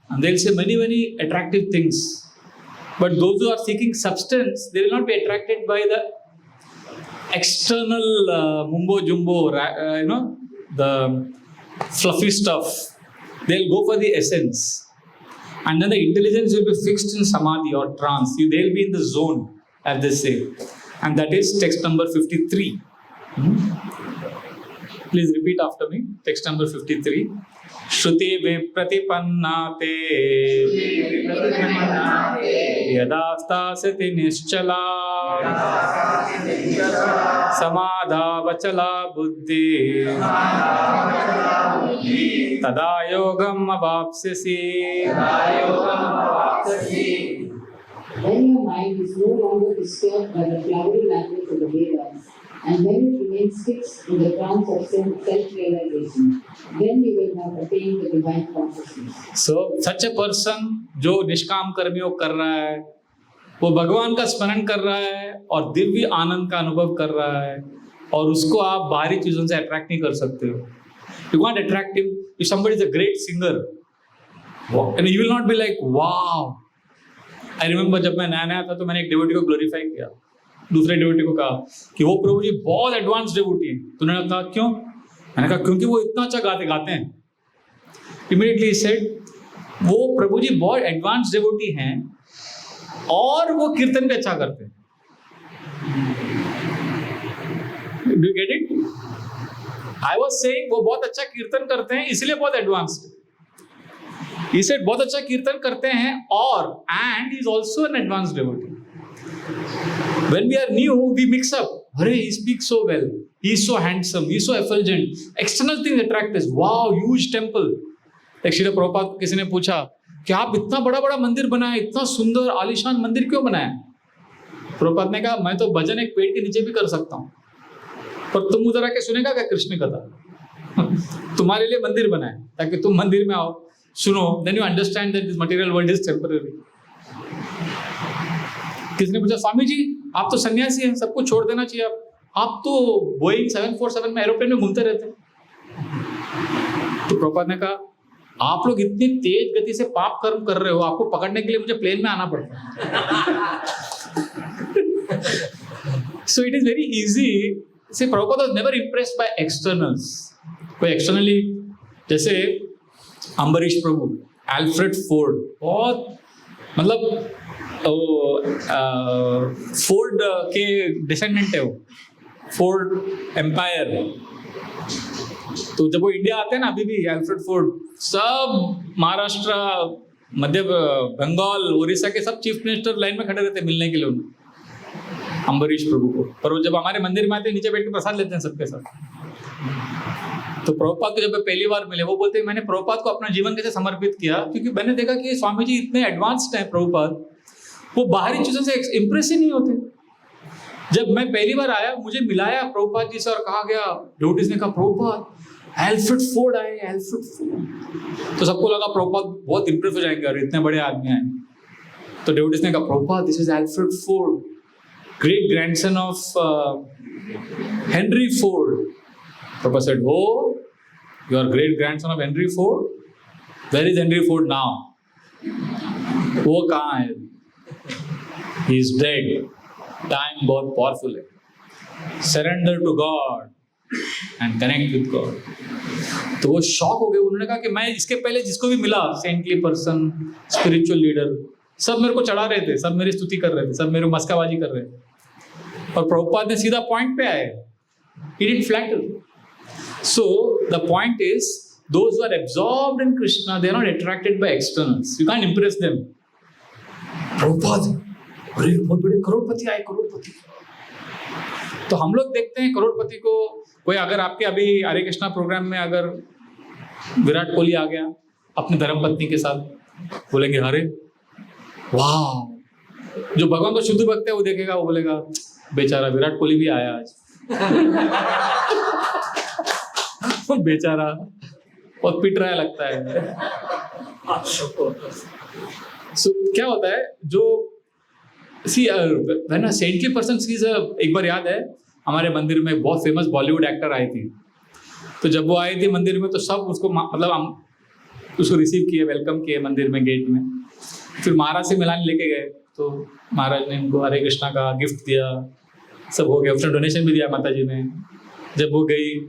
and they'll say many, many attractive things. But those who are seeking substance, they will not be attracted by the external mumbo jumbo, the fluffy stuff. They'll go for the essence. And then the intelligence will be fixed in samadhi or trance. They'll be in the zone, as they say. And that is text number 53. Please repeat after me. Text number 53. Shruti vipratipanna te yada stasati nischala samadha vachala buddhi tada yogam avapsyasi. When your mind is no longer disturbed by the flowery language of the Vedas, and when it remains fixed in the trance of self-realization, then you will have attained the divine consciousness. So, such a person जो निष्काम कर्मियों कर रहा है, वो भगवान का स्मरण कर रहा है और दिव्य आनंद का अनुभव कर रहा है, और उसको आप बाहरी चीजों से अट्रैक्ट नहीं कर सकते हो. You can't attract him. If somebody is a great singer, and you will not be like, wow. I remember जब मैं नया था तो मैंने एक डिवोटी को ग्लोरीफाई किया. दूसरे डिवोटी को कहा कि वो प्रभु जी बहुत एडवांस डिवोटी है. तो उन्होंने कहा क्यों? मैंने कहा क्योंकि वो इतना अच्छा गाते हैं. Immediately he said, वो प्रभु जी बहुत एडवांस डिवोटी हैं और वो कीर्तन भी अच्छा करते हैं. Do you get it? I was saying वो बहुत अच्छा कीर्तन करते हैं इसलिए बहुत एडवांस्ड. He said बहुत अच्छा कीर्तन करते हैं और and he is also an advanced devotee. When we are new, we mix up. अरे he speaks so well. He is so handsome. He is so effulgent. External things attract us. Wow, huge temple. एक श्रील प्रभुपाद को किसी ने पूछा कि आप इतना बड़ा बड़ा मंदिर बनाए, इतना सुंदर आलीशान मंदिर क्यों बनाया? प्रभुपाद ने कहा मैं तो भजन एक पेड़ के नीचे भी कर सकता हूँ, पर तुम उधर आके सुनेगा क्या कृष्ण कथा? तुम्हारे लिए मंदिर बनाए ताकि तुम मंदिर में आओ, सुनो, then you understand that this material world is temporary. किसने पूछा स्वामी जी आप तो सन्यासी हैं, सब कुछ छोड़ देना चाहिए, आप तो बोइंग 747 में एरोप्लेन में घूमते रहते हैं. तो प्रभुपाद ने कहा आप लोग इतनी तेज गति से पाप कर्म कर रहे हो, आपको पकड़ने के लिए मुझे प्लेन में आना पड़ता है. So it is very easy. See, Prabhupada was never impressed by externals. कोई एक्सटर्नली, जैसे अम्बरीश प्रभु, एल्फ्रेड फोर्ड, बहुत मतलब फोर्ड के डिसेंडेंट है वो, फोर्ड एम्पायर. तो जब वो इंडिया आते हैं ना, अभी भी एल्फ्रेड फोर्ड सब महाराष्ट्र, मध्य बंगाल, उड़ीसा के सब चीफ मिनिस्टर लाइन में खड़े रहते हैं मिलने के लिए उन्हें, अम्बरीश प्रभु को. पर वो जब हमारे मंदिर में आते हैं नीचे बैठ के प्रसाद लेते हैं सबके साथ. तो प्रभुपाद को जब पहली बार मिले, वो बोलते हैं मैंने प्रभुपाद को अपना जीवन कैसे समर्पित किया, क्योंकि मैंने देखा कि स्वामी जी इतने एडवांस्ड हैं प्रभुपाद, वो बाहरी चीजों से इम्प्रेस ही नहीं होते. जब मैं पहली बार आया, मुझे मिलाया प्रभुपाद जी से और कहा गया, डिवोटीज ने कहा प्रभुपाद एल्फ्रेड फोर्ड आए, एल्फ्रेड फोर्ड. तो सबको लगा प्रभुपाद बहुत इम्प्रेस हो जाएंगे और इतने बड़े आदमी आए. तो डिवोटीज ने कहा Prabhupada this is Alfred Ford, great grandson of Henry Ford. Prabhupada said, oh, you are great grandson of Henry Ford? Where is Henry Ford now? वो कहाँ है? He is dead. Time बहुत powerful है. Surrender to God and connect with God. तो वो शॉक हो गए. उन्होंने कहा कि मैं इसके पहले जिसको भी मिला, सेंटली पर्सन, स्पिरिचुअल लीडर, सब मेरे को चढ़ा रहे थे, सब मेरी स्तुति कर रहे थे, सब मेरे मस्काबाजी कर रहे थे, और प्रभुपाद ने सीधा पॉइंट पे आए. He didn't flatter. So the point is, those who are absorbed in Krishna, they are not attracted by externals. You can't impress them. Prabhupada, अरे बहुत बड़े करोड़पति आए, करोड़पति. तो हम लोग देखते हैं करोड़पति को, कोई अगर आपके अभी हरे कृष्णा प्रोग्राम में अगर विराट कोहली आ गया अपनी धर्मपत्नी के साथ, बोलेंगे अरे वाह. जो भगवान को शुद्ध भक्त है वो देखेगा, वो बोलेगा बेचारा विराट कोहली भी आया आज. बेचारा बहुत पिट रहा लगता है. So, क्या होता है जो when a saintly person sees, एक बार याद है हमारे मंदिर में बहुत फेमस बॉलीवुड एक्टर आई थी. तो जब वो आई थी मंदिर में तो सब उसको मतलब हम उसको रिसीव किए, वेलकम किए मंदिर में गेट में. फिर महाराज से मिलाने लेके गए, तो महाराज ने इनको हरे कृष्णा का गिफ्ट दिया, सब हो गया. उसने डोनेशन भी दिया माता जी ने. जब वो गई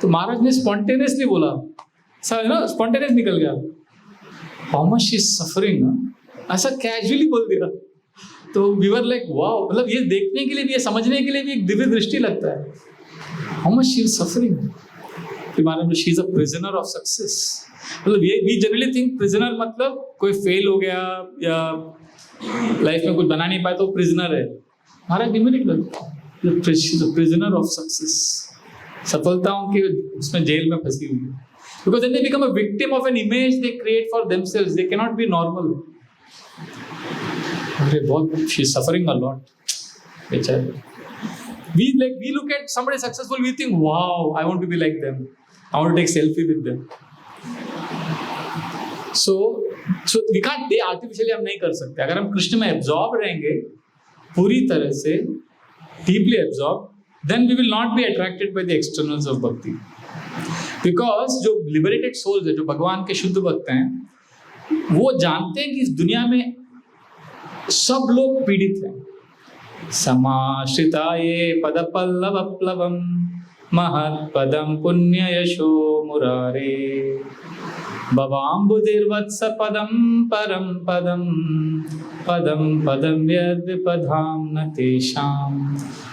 तो महाराज ने स्पॉन्टेनियसली बोला, स्पॉन्टेनियस निकल गया, how much she is suffering, ऐसा कैजुअली बोल दिया. तो वी वर लाइक वाओ. मतलब ये देखने के लिए भी, ये समझने के लिए भी एक दिव्य दृष्टि लगता है. How much she is suffering. कि मानो she is a prisoner of success. मतलब ये वी जनरली थिंक प्रिजनर मतलब कोई फेल हो गया या लाइफ में कुछ बना नहीं पाया तो प्रिजनर है। महाराज प्रिजनर ऑफ सक्सेस, सफलताओं के उसमें जेल में फंसी हुई है। Because then they become a victim of an image they create for themselves. They cannot be normal. अरे बहुत, she is suffering a lot. बेचारे। We look at somebody successful, we think, wow, I want to be like them. I want to take selfie with them. So we can't, they artificially हम नहीं कर सकते। अगर हम कृष्ण में absorb रहेंगे पूरी तरह से, deeply absorbed, then we will not be attracted by the externals of bhakti. Because जो liberated souls है, जो भगवान के शुद्ध भक्त हैं, वो जानते हैं कि इस दुनिया में सब लोग पीड़ित हैं। समाश्रिताये पदपल्लवप्लवं महत्पदं पुण्ययशो मुरारे भवाम्बुधिर्वत्स पदं परं पदं पदं पदं यद्विपधां न तेषां।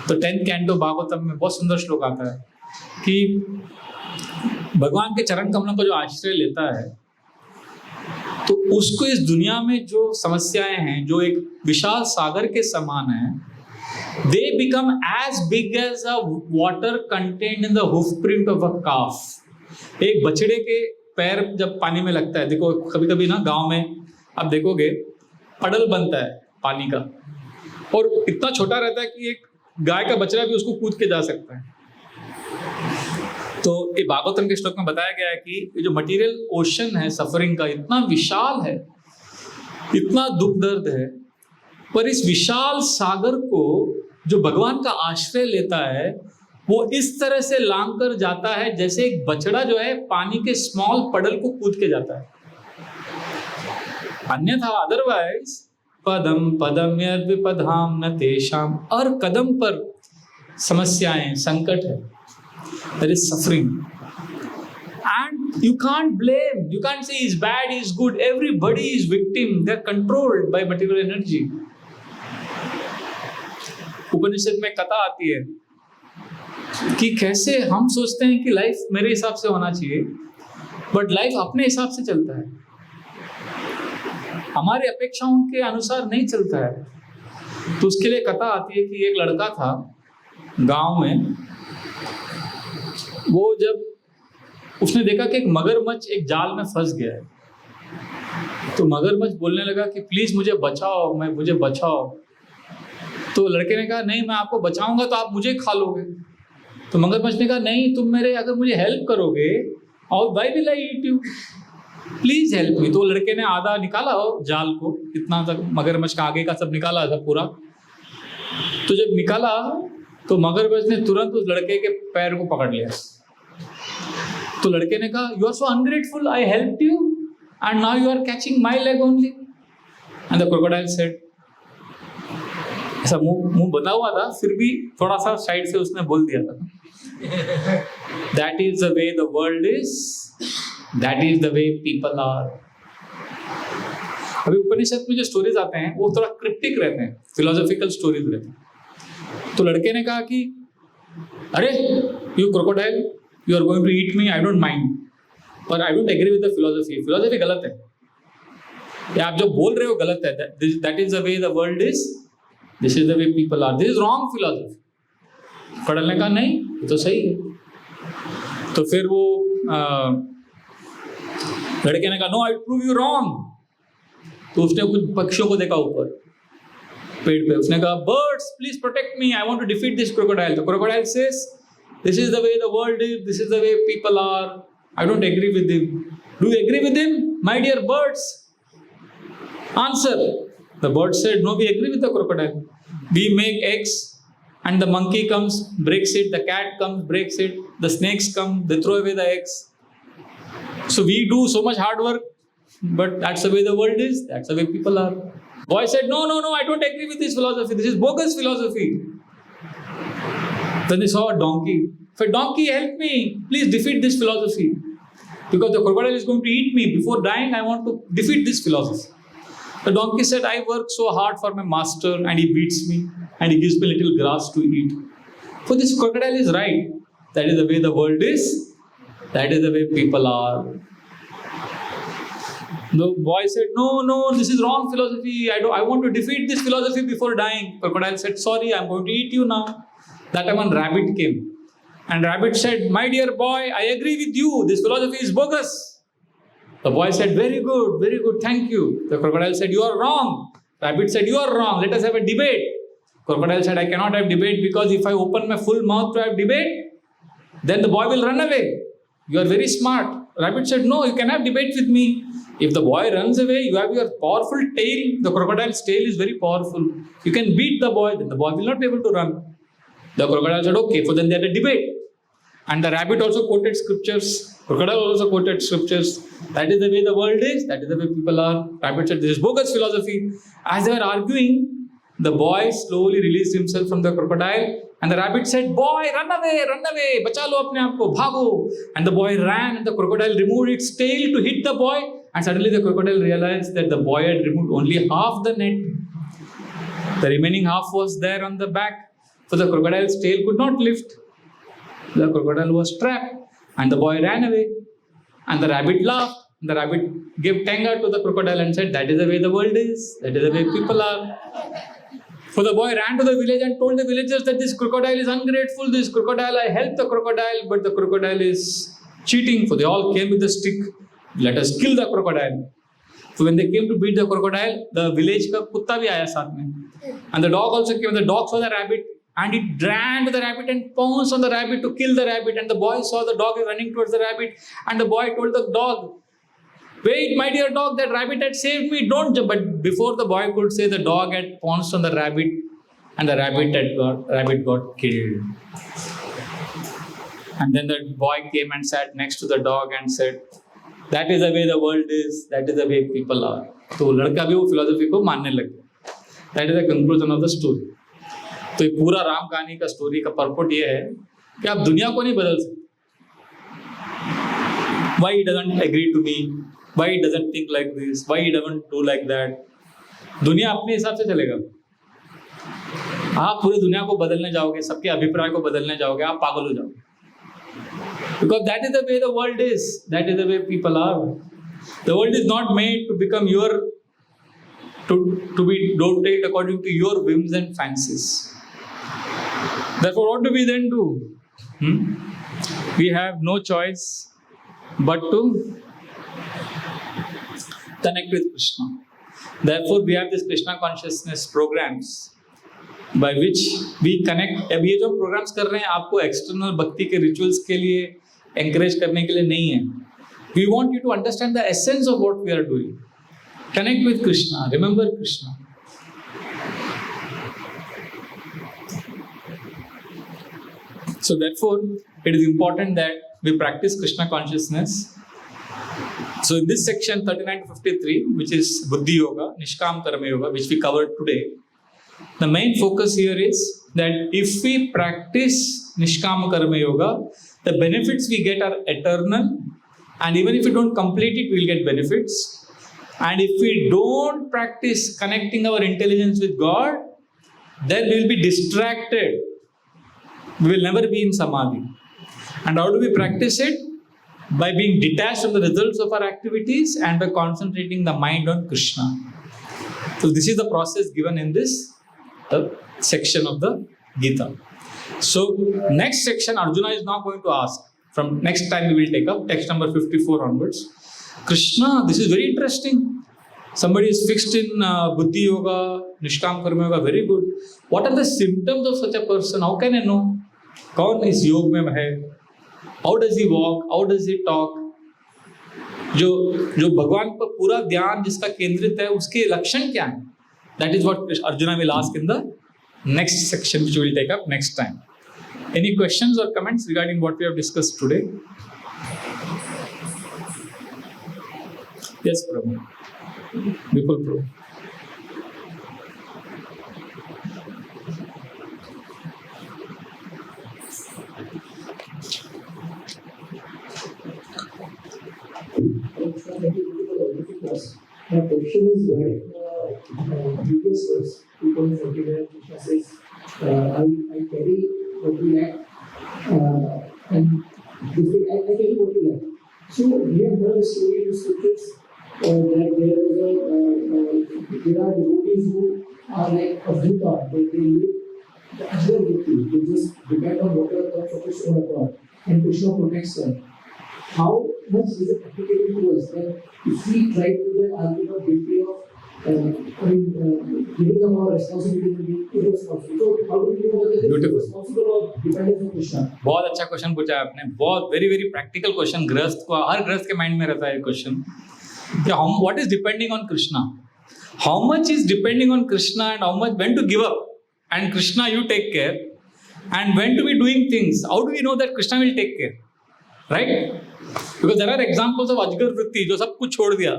तो 10th कैंटो भागवतम में बहुत सुंदर श्लोक आता है कि भगवान के चरण कमलों का जो आश्रय लेता है तो उसको इस दुनिया में जो समस्याएं हैं, जो एक विशाल सागर के समान है, they become as big as a water contained in the hoof print of a calf. एक बछड़े के पैर जब पानी में लगता है, देखो कभी कभी ना गांव में आप देखोगे पडल बनता है पानी का, और इतना छोटा रहता है कि एक गाय का बछड़ा भी उसको कूद के जा सकता है। तो ये भागवतम के श्लोक में बताया गया है कि ये जो मटेरियल ओशन है सफरिंग का, इतना विशाल है, इतना दुख दर्द है, पर इस विशाल सागर को जो भगवान का आश्रय लेता है वो इस तरह से लांग कर जाता है जैसे एक बछड़ा जो है पानी के स्मॉल पडल को कूद के जाता है। अन्यथा अदरवाइज पदम पदम यद्विपधाम न तेषाम, और कदम पर समस्याएं, संकट है, there is suffering, and you can't blame, you can't say he's bad, he's good, everybody is victim, they're controlled by material energy. उपनिषद में कथा आती है कि कैसे हम सोचते हैं कि लाइफ मेरे हिसाब से होना चाहिए, बट लाइफ अपने हिसाब से चलता है, हमारी अपेक्षाओं के अनुसार नहीं चलता है। तो उसके लिए कथा आती है कि एक लड़का था गांव में, वो जब उसने देखा कि एक मगरमच्छ एक जाल में फंस गया है, तो मगरमच्छ बोलने लगा कि प्लीज मुझे बचाओ, मुझे बचाओ। तो लड़के ने कहा नहीं, मैं आपको बचाऊंगा तो आप मुझे खा लोगे। तो मगरमच्छ ने कहा नहीं, तुम मेरे अगर मुझे हेल्प करोगे, और why will I eat you, please help मी। तो लड़के ने आधा निकाला जाल को, इतना तक मगरमच्छ का आगे का सब निकाला था पूरा। तो जब निकाला तो मगरमच्छ ने तुरंत उस लड़के के पैर को पकड़ लिया। तो लड़के ने कहा you are so ungrateful, I helped you and now you are catching my leg only. And the crocodile said, ऐसा मुंह बना हुआ था, फिर भी थोड़ा सा साइड से उसने बोल दिया था, that is the way the world is, that is the way people are. अभी उपनिषद में जो स्टोरीज आते हैं वो थोड़ा क्रिप्टिक रहते हैं, फिलोसॉफिकल स्टोरीज रहते हैं। तो लड़के ने कहा कि अरे you crocodile, you are going to eat me, I don't mind, पर I don't agree with the philosophy. Philosophy गलत है, या आप जो बोल रहे हो गलत है। That is the way the world is, this is the way people are, this is wrong philosophy. Crocodile ने कहा नहीं, ये तो सही है। तो फिर वो लड़के ने कहा no, I prove you wrong. तो उसने कुछ पक्षियों को देखा ऊपर पेड़ पे, उसने कहा birds please protect me, I want to defeat this crocodile. The crocodile says this is the way the world is, this is the way people are, I don't agree with him. Do you agree with him my dear birds? Answer. The bird said, no, we agree with the crocodile. We make eggs and the monkey comes, breaks it, the cat comes, breaks it, the snakes come, they throw away the eggs. So we do so much hard work, but that's the way the world is, that's the way people are. Boy said, no, I don't agree with this philosophy, this is bogus philosophy. Then they saw a donkey. If a donkey, help me, please defeat this philosophy. Because the crocodile is going to eat me. Before dying, I want to defeat this philosophy. The donkey said, I work so hard for my master and he beats me and he gives me little grass to eat. For this crocodile is right. That is the way the world is. That is the way people are. The boy said, no, this is wrong philosophy. I want to defeat this philosophy before dying. Crocodile said, sorry, I'm going to eat you now. That time one rabbit came. And rabbit said, my dear boy, I agree with you. This philosophy is bogus. The boy said, very good, thank you. The crocodile said, you are wrong. Rabbit said, you are wrong. Let us have a debate. Crocodile said, I cannot have debate because if I open my full mouth to have debate, then the boy will run away. You are very smart. Rabbit said, no, you can have debate with me. If the boy runs away, you have your powerful tail. The crocodile's tail is very powerful. You can beat the boy, then the boy will not be able to run. The crocodile said, okay, so then they had a debate. And the rabbit also quoted scriptures. Crocodile also quoted scriptures. That is the way the world is. That is the way people are. Rabbit said, this is bogus philosophy. As they were arguing, the boy slowly released himself from the crocodile. And the rabbit said, boy, run away, bacha lo apne aap ko, bhago. And the boy ran and the crocodile removed its tail to hit the boy. And suddenly the crocodile realized that the boy had removed only half the net. The remaining half was there on the back. So the crocodile's tail could not lift. The crocodile was trapped. And the boy ran away. And the rabbit laughed. And the rabbit gave tanga to the crocodile and said, that is the way the world is. That is the way people are. So the boy ran to the village and told the villagers that this crocodile is ungrateful. This crocodile, I helped the crocodile, but the crocodile is cheating. So they all came with a stick. Let us kill the crocodile. So when they came to beat the crocodile, the village ka kutta bhi aaya saath mein. And the dog also came. The dog saw the rabbit and it ran to the rabbit and pounced on the rabbit to kill the rabbit. And the boy saw the dog running towards the rabbit. And the boy told the dog, wait, my dear dog, that rabbit had saved me. Don't jump. But before the boy could say, the dog had pounced on the rabbit and the rabbit got killed. And then the boy came and sat next to the dog and said, that is the way the world is. That is the way people are. तो लड़का भी वो फिलोसफी को मानने लग गया. That is the conclusion of the story. तो ये पूरा राम कहानी का स्टोरी का पर्पट ये है कि आप दुनिया को नहीं बदल सकते. Why he doesn't agree to me? Why he doesn't think like this? Why he doesn't do like that? दुनिया अपने हिसाब से चलेगा. आप पूरी दुनिया को बदलने जाओगे, सबके अभिप्राय को बदलने जाओगे, आप पागल हो जाओगे. Because that is the way the world is. That is the way people are. The world is not made to become to be dominated according to your whims and fancies. Therefore, what do we then do? We have no choice but to connect with Krishna. Therefore, we have this Krishna consciousness programs by which we connect. अब ये जो programs कर रहे हैं आपको external भक्ति के rituals के लिए encourage करने के लिए नहीं है. We want you to understand the essence of what we are doing. Connect with Krishna. Remember Krishna. So therefore, it is important that we practice Krishna consciousness. So in this section 39 to 53, which is Buddhi Yoga, Nishkam Karma Yoga, which we covered today, the main focus here is that if we practice Nishkam Karma Yoga, the benefits we get are eternal, and even if we don't complete it, we will get benefits. And if we don't practice connecting our intelligence with God, then we will be distracted. We will never be in Samadhi. And how do we practice it? By being detached from the results of our activities and by concentrating the mind on Krishna. So this is the process given in this section of the Gita. So next section Arjuna is now going to ask. From next time we will take up text number 54 onwards. Krishna, this is very interesting. Somebody is fixed in Buddhi Yoga, Nishkam Karma Yoga, very good. What are the symptoms of such a person? How can I know? कौन इस योग में है? How does he walk? How does he talk? जो भगवान पर पूरा ध्यान जिसका केंद्रित है उसके लक्षण क्या हैं? That is what Arjuna will ask in the next section, which we will take up next time. Any questions or comments regarding what we have discussed today? Yes, Prabhu. Vipul Prabhu. My question is that previous verse, 2.49, Krishna says, I carry what you lack, and I carry what you So we have heard a story in the scriptures that there are devotees who are like a Buddha, they live the Ajna Vritti, they just depend on whatever comes from Krishna or God, and Krishna protects them. How much is it applicable to us that if we try to do that argument guilty of giving them our responsibility to be irresponsible? So how do we know whether it is Beautiful. responsible or dependent on Krishna? बहुत अच्छा क्वेश्चन पूछा है आपने, बहुत वेरी वेरी प्रैक्टिकल क्वेश्चन, गृहस्थ को, हर गृहस्थ के माइंड में रहता है क्वेश्चन कि what is depending on Krishna, how much is depending on Krishna and how much when to give up and Krishna you take care and when to be doing things, how do we know that Krishna will take care, right? Because there are examples of अजगर वृत्ति जो सब कुछ छोड़ दिया,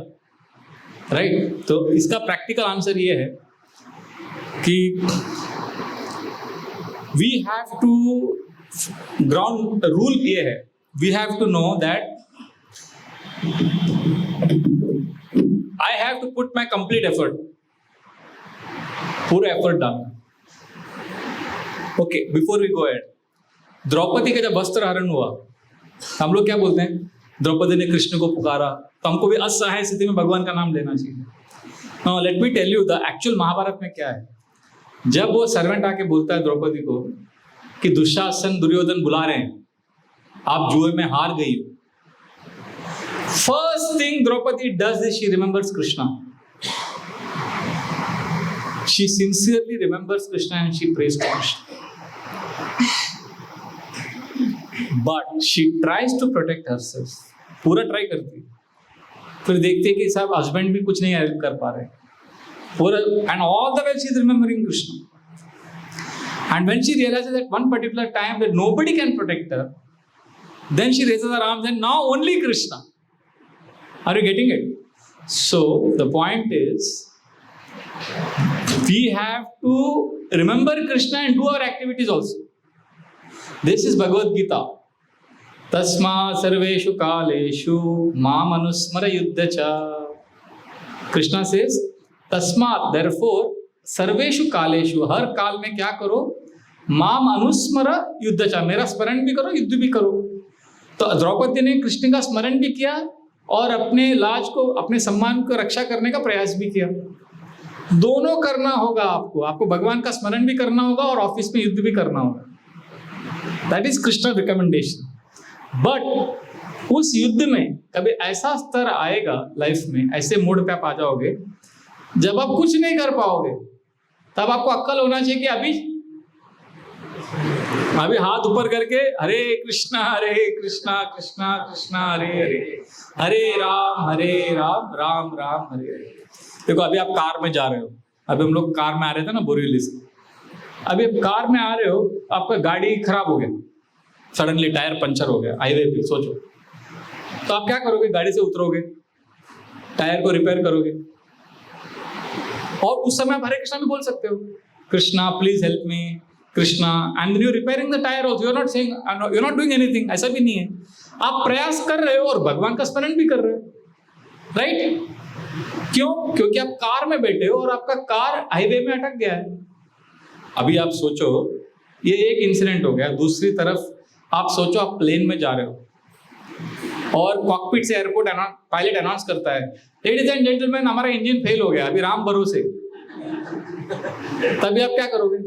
राइट? तो इसका प्रैक्टिकल आंसर ये है कि we have to ground, rule ये है, we have to know that I have to put my complete effort, पूरा एफर्ट डालना। Okay, before we go ahead, Draupadi का जब वस्त्र हरण हुआ, हम लोग क्या बोलते हैं? द्रौपदी ने कृष्ण को पुकारा, तो हमको भी असहाय स्थिति में भगवान का नाम लेना चाहिए। Now let me tell you the actual Mahabharata में क्या है। जब वो सर्वेंट आके बोलता है द्रौपदी को कि दुशासन दुर्योधन बुला रहे हैं, आप जुए में हार गई हो, first thing Draupadi does is she remembers Krishna, she sincerely remembers Krishna and she prays to Krishna, but she tries to protect herself, पूरा ट्राई करती है, फिर देखते हैं कि साहब हस्बैंड भी कुछ नहीं हेल्प कर पा रहे पूरा, and all the while she is remembering Krishna, and when she realises that one particular time that nobody can protect her, then she raises her arms and now only Krishna. Are you getting it? So the point is we have to remember Krishna and do our activities also. This is Bhagavad Gita. तस्मा सर्वेषु कालेषु माम अनुस्मर युद्ध च। कृष्णा सेज तस्मात् देयरफॉर सर्वेषु कालेषु, हर काल में क्या करो? माम अनुस्मर युद्ध च, मेरा स्मरण भी करो, युद्ध भी करो। तो द्रौपदी ने कृष्ण का स्मरण भी किया और अपने लाज को, अपने सम्मान को रक्षा करने का प्रयास भी किया। दोनों करना होगा आपको, आपको भगवान का स्मरण भी करना होगा और ऑफिस में युद्ध भी करना होगा। That is Krishna recommendation. But उस युद्ध में कभी ऐसा स्तर आएगा लाइफ में, ऐसे मोड पे आप आ जाओगे जब आप कुछ नहीं कर पाओगे, तब आपको अक्ल होना चाहिए कि अभी हाथ ऊपर करके हरे कृष्णा कृष्णा कृष्णा हरे हरे, हरे राम राम राम हरे हरे। देखो अभी आप कार में जा रहे हो, अभी हम लोग कार में आ रहे थे ना बोरीवली से, अभी आप कार में आ रहे हो, आपका गाड़ी खराब हो गया, सडनली टायर पंचर हो गया हाईवे पे, सोचो तो आप क्या करोगे? गाड़ी से उतरोगे, टायर को रिपेयर करोगे, और उस समय आप हरे कृष्णा भी बोल सकते हो, Krishna please help me Krishna, and you repairing the tyre also, you are not saying, you are not doing anything, ऐसा भी नहीं है, आप प्रयास कर रहे हो और भगवान का स्मरण भी कर रहे हो, राइट? क्यों? क्योंकि आप कार में बैठे हो और आपका कार हाईवे में अटक गया है। अभी आप सोचो, ये एक इंसिडेंट हो गया, दूसरी तरफ आप सोचो आप प्लेन में जा रहे हो और कॉकपिट से एयरपोर्ट पायलट अनाउंस करता है, लेडीज एंड जेंटलमैन हमारा इंजन फेल हो गया, अभी राम भरोसे। तभी आप क्या करोगे?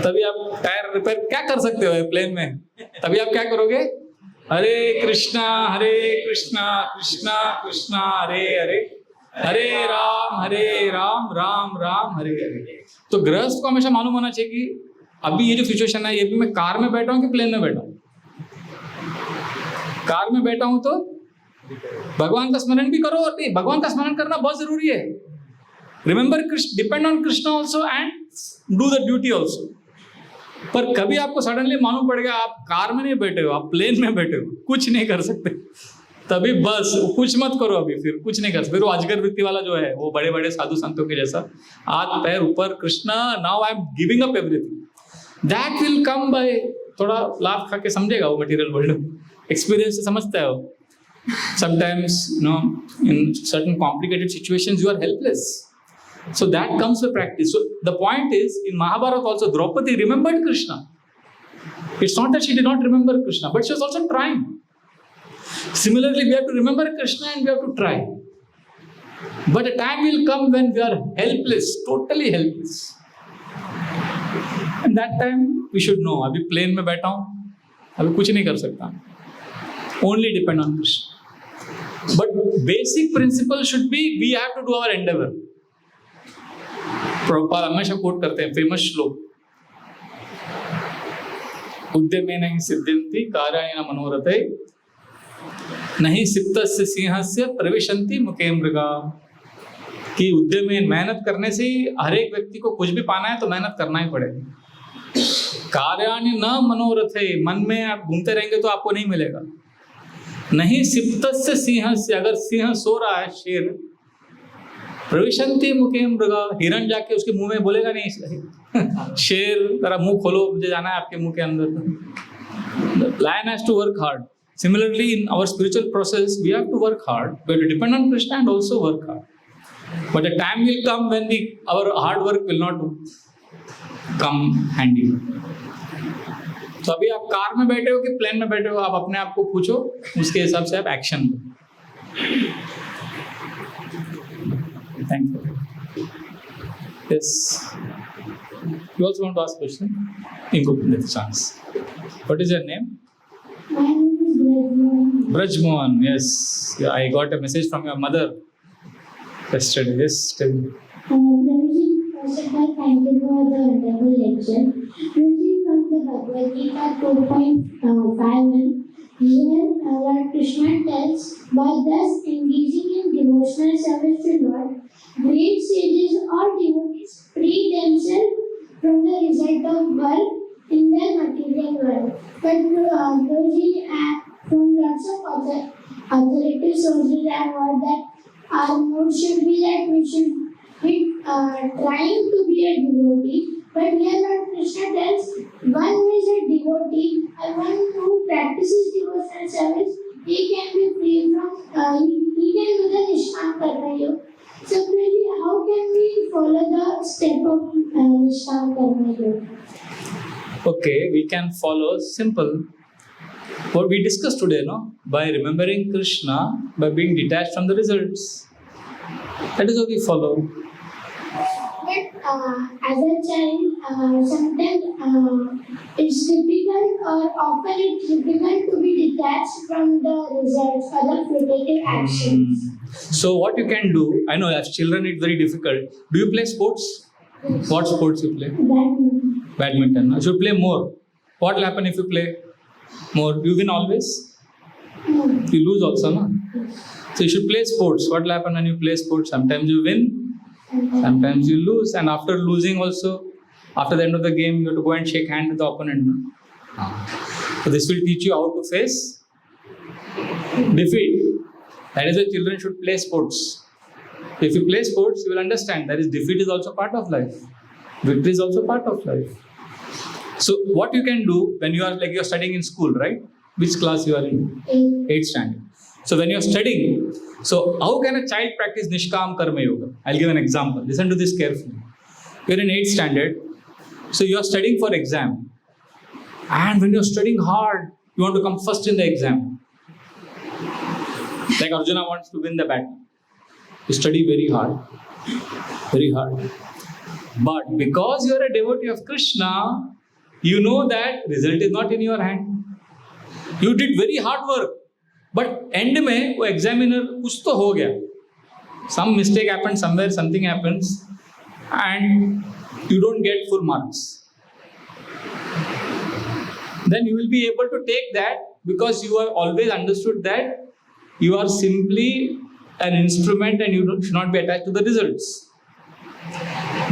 तभी आप टायर रिपेयर क्या कर सकते हो प्लेन में? तभी आप क्या करोगे? हरे कृष्णा कृष्णा कृष्णा हरे हरे, हरे राम राम राम हरे हरे। तो गृहस्थ को हमेशा मालूम होना चाहिए कि अभी ये जो सिचुएशन है, ये भी मैं कार में बैठा हूं कि प्लेन में बैठा हूं। कार में बैठा हूं तो भगवान का स्मरण भी करो, और भगवान का स्मरण करना बहुत जरूरी है। Remember Krishna, depend on Krishna also and do the duty also. पर कभी आपको सडनली मालूम पड़ गया आप कार में नहीं बैठे हो, आप प्लेन में बैठे हो, कुछ नहीं कर सकते, तभी बस कुछ मत करो, अभी फिर कुछ नहीं कर सकते। फिर वो अजगर वृत्ति वाला जो है, वो बड़े बड़े साधु संतों के जैसा हाथ पैर ऊपर, Krishna now I am giving up everything, that will come by, थोड़ा लाभ खा के समझेगा वो मटेरियल वर्ल्ड, एक्सपीरियंस से समझता है वो। Sometimes in certain complicated situations you are helpless, so that comes with practice. So the point is, in Mahabharata also Draupadi remembered Krishna. It's not that she did not remember Krishna, but she was also trying. Similarly, we have to remember Krishna and we have to try. But a time will come when we are helpless, totally helpless. And that time we should know, अभी plane में बैठा हूँ, अभी कुछ नहीं कर सकता. Only depend on Krishna. But basic principle should be we have to do our endeavor. Prabhupada हमेशा कोट करते हैं फेमस श्लोक, उद्यमेन हि सिद्ध्यन्ति कार्याणि न मनोरथे नहि सिप्तस्य सिंहस्य प्रविशन्ति मुखे मृगा. कि उद्यम में मेहनत करने से ही हर एक व्यक्ति को कुछ भी पाना है तो मेहनत करना ही पड़ेगा. कार्याणि न मनोरथे, मन में आप घूमते रहेंगे तो आपको नहीं मिलेगा. नहीं सिप्तस्य सिंहस्य, अगर सिंह सो रहा है शेर, प्रविशन्ति मुखे मृगा, हिरण जाके उसके मुंह में बोलेगा नहीं शेर जरा मुंह खोलो मुझे जाना है आपके मुंह के अंदर. Lion has to work hard. Similarly, in our spiritual process, we have to work hard. We have to depend on Krishna and also work hard. But a time will come when our hard work will not come handy. तो अभी आप कार में बैठे हो कि प्लेन में बैठे हो, आप अपने आप को पूछो, उसके हिसाब से आप एक्शन लो. Thank you. Yes, you also want to ask question? इनको दे the chance. What is your name? My name is Brajmohan. Brajmohan. Yes, I got a message from your mother yesterday. Yes, tell me. Prabhuji, first of all, thank you for the wonderful lecture. Prabhuji, from the Bhagavad Gita 2.51, here Lord Krishna tells, by thus engaging in devotional service to Lord, great sages or devotees free themselves from the result of birth in their material world. But Prabhuji, from lots of authoritative sources, I have heard that our mood should be that we should be trying to be a devotee. But here Lord Krishna tells, one who is a devotee and one who practices devotional service, he can be free from, he can do the Nishkam Karma Yoga. So, Prabhuji, how can we follow the step of Nishkam Karma Yoga? Okay, we can follow simple. What we discussed today, no? By remembering Krishna, by being detached from the results. That is what we follow. But as a child, sometimes it's difficult or often it's difficult to be detached from the results or the fruitive actions. So what you can do, I know as children it's very difficult. Do you play sports? Yes. What sports you play? Badminton. Badminton. You should play more. What will happen if you play more? You win always? No. You lose also, no? Yes. So you should play sports. What will happen when you play sports? Sometimes you win, sometimes you lose. And after losing also, after the end of the game, you have to go and shake hands with the opponent. No? So this will teach you how to face defeat. That is why children should play sports. If you play sports, you will understand that is defeat is also part of life. Victory is also part of life. So what you can do when you are like you are studying in school, right? Which class you are in? 8th standard. So when you are studying, so how can a child practice Nishkam Karma Yoga? I'll give an example. Listen to this carefully. You are in 8th standard. So you are studying for exam. And when you are studying hard, you want to come first in the exam. Like Arjuna wants to win the battle. You study very hard. Very hard. But because you are a devotee of Krishna, you know that result is not in your hand. You did very hard work. But end में वो examiner कुछ तो हो गया. Some mistake happens somewhere, something happens, and you don't get full marks. Then you will be able to take that because you have always understood that you are simply an instrument and you should not be attached to the results.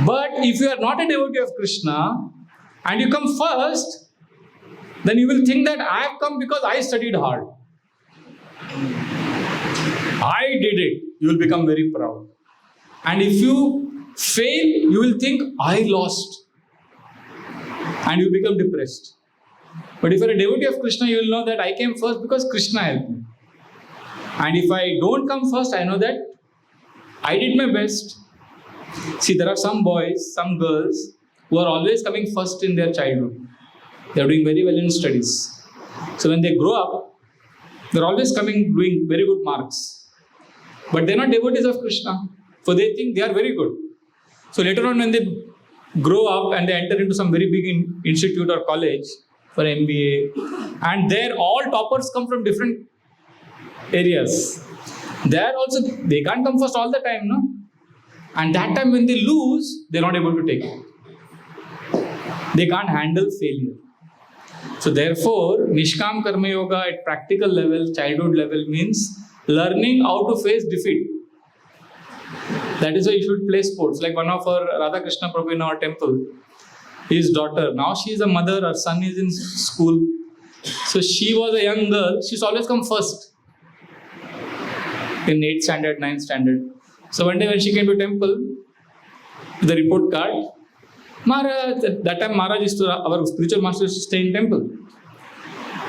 But if you are not a devotee of Krishna and you come first, then you will think that I have come because I studied hard. I did it. You will become very proud. And if you fail, you will think I lost. And you become depressed. But if you are a devotee of Krishna, you will know that I came first because Krishna helped me. And if I don't come first, I know that I did my best. See, there are some boys, some girls who are always coming first in their childhood. They are doing very well in studies. So when they grow up, They're always coming doing very good marks. But they're not devotees of Krishna. So they think they are very good. So later on when they grow up and they enter into some very big institute or college for MBA, and there all toppers come from different areas. There also, they can't come first all the time, no? And that time when they lose, they're not able to take it. They can't handle failure. So therefore, Nishkam Karma Yoga at practical level, childhood level means learning how to face defeat. That is why you should play sports. Like one of our Radha Krishna Prabhu in our temple, his daughter, now she is a mother, her son is in school. So she was a young girl, she's always come first in 8th standard, 9th standard. So one day when she came to temple, with the report card, Maharaj, that time Maharaj used to, our spiritual master used to stay in temple.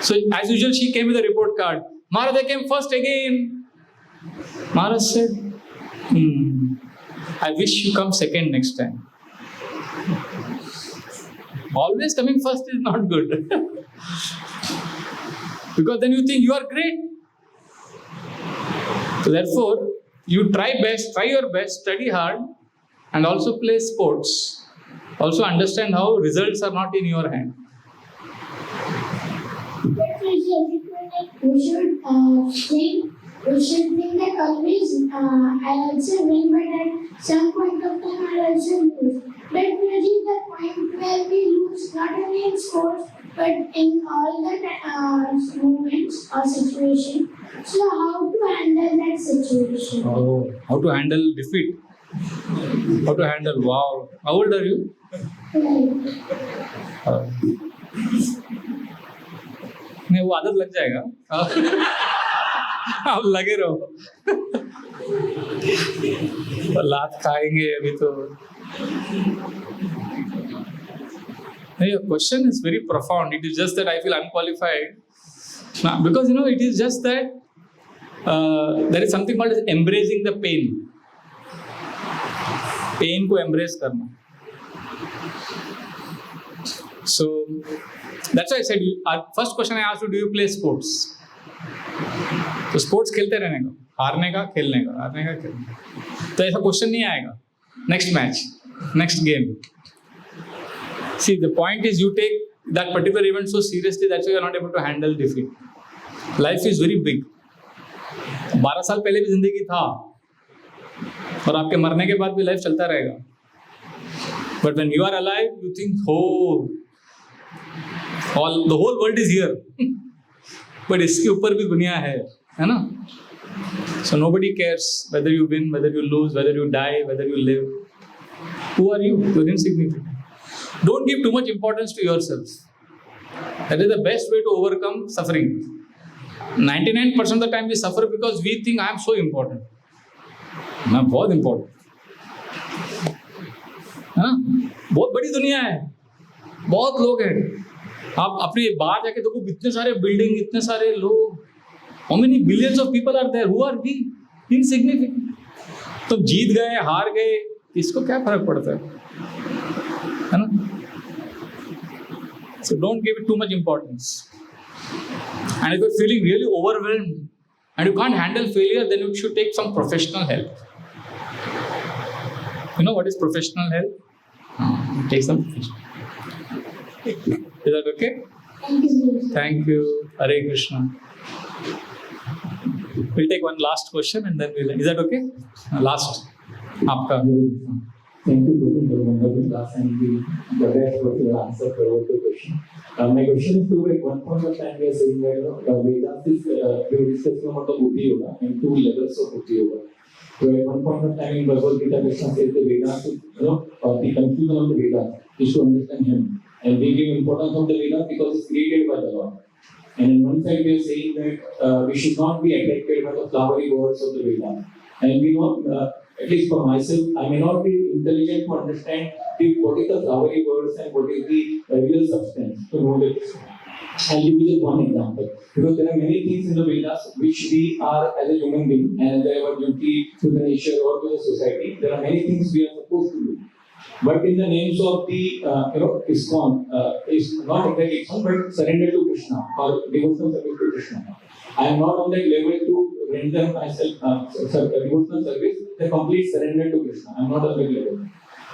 So as usual, she came with a report card. Maharaj, I came first again. Maharaj said, I wish you come second next time. Always coming first is not good. Because then you think you are great. So therefore, you try your best, study hard, and also play sports. Also understand how results are not in your hand. But we should think that always I also win, but at some point of time I also lose. But usually the point where we lose not only in sports but in all the moments or situations. So how to handle that situation? Oh, how to handle defeat? How to handle? Wow. How old are you? नहीं वो आदत लग जाएगा. आप लगे रहो. लात खाएंगे अभी तो. Your question is very profound. It is just that I feel unqualified. Now, because it is just that there is something called as embracing the pain. Pain को embrace करना. So that's why I said, first question I asked you, do you play sports? तो स्पोर्ट्स खेलते रहने का, हारने का, खेलने का, हारने का, खेलने का. तो ऐसा क्वेश्चन नहीं आएगा. Next match, next game. See, the point is you take that particular event so seriously that's why you are not able to handle defeat. Life is very big. 12 साल पहले भी जिंदगी था और आपके मरने के बाद भी लाइफ चलता रहेगा. But when you are alive, you think, oh, the whole world is here. But इसके ऊपर भी दुनिया है ना? So nobody cares whether you win, whether you lose, whether you die, whether you live. Who are you? You're insignificant. Don't give too much importance to yourself. That is the best way to overcome suffering. 99% of the time we suffer because we think I am so important. मैं बहुत important. है ना? बहुत बड़ी दुनिया है, बहुत लोग हैं. आप अपने बाहर जाके देखो, इतने सारे बिल्डिंग, इतने सारे लोग. How many billions of people are there? Who are we? Insignificant. तो जीत गए, हार गए, इसको क्या फर्क पड़ता है ना? So don't give it too much importance. And if you're feeling really overwhelmed and you can't handle failure, then you should take some professional help. You know what is professional help? Take some professional. Is that okay? Thank you. Thank you. Hare Krishna. We'll take one last question and then we'll. Is that okay? Last. Aapka. Thank you for the wonderful class and the best of your answer for all the question. My question is to at one point of time we are saying that Vedas is we were discussing about the Buddhi Yoga and 2 levels of Buddhi Yoga. So at one point of time in Bhagavad Gita, Krishna says the Vedas, the conclusion of the Vedas is to understand Him. And we give importance of the Vedas because it's created by the Lord. And on one side we are saying that we should not be attracted by the flowery words of the Vedas. And we know, at least for myself, I may not be intelligent to understand what is the flowery words and what is the real substance to know that. I'll give you just one example. Because there are many things in the Vedas which we are as a human being and as our duty to the nature or to the society. There are many things we are supposed to do. But in the names of the ISKCON, is not exactly ISKCON, but surrender to Krishna or devotional service to Krishna. I am not on that level to render myself devotional service, the complete surrender to Krishna. I am not on that level.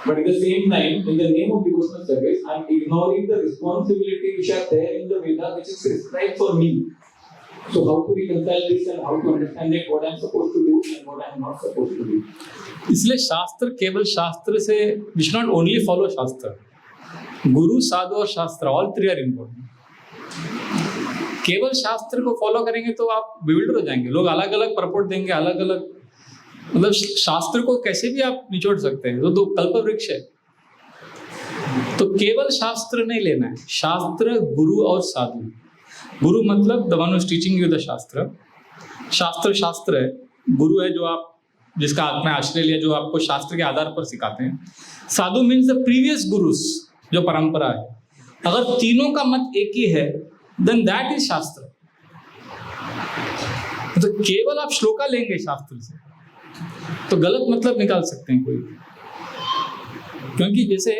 But at the same time, in the name of devotional service, I am ignoring the responsibility which are there in the Veda, which is prescribed for me. So how to reconcile this and how to understand it, what I am supposed to do and what I am not supposed to do. इसलिए शास्त्र केवल शास्त्र से we should not only follow शास्त्र. गुरु, साधु और शास्त्र all three are important. केवल शास्त्र को फॉलो करेंगे तो आप bewildered हो जाएंगे. लोग अलग अलग परपोर्ट देंगे, अलग अलग, मतलब शास्त्र को कैसे भी आप निचोड़ सकते हैं. तो कल्प वृक्ष है. तो केवल शास्त्र नहीं लेना है. शास्त्र, गुरु और साधु. गुरु मतलब the one who is teaching you the शास्त्र. शास्त्र शास्त्र है. गुरु है जो आप जिसका आपने आश्रय लिया, जो आपको शास्त्र के आधार पर सिखाते हैं. साधु मीन्स द प्रीवियस गुरुस, जो परंपरा है. अगर तीनों का मत एक ही है देन दैट इज शास्त्र. तो केवल आप श्लोका लेंगे शास्त्र से तो गलत मतलब निकाल सकते हैं कोई. क्योंकि जैसे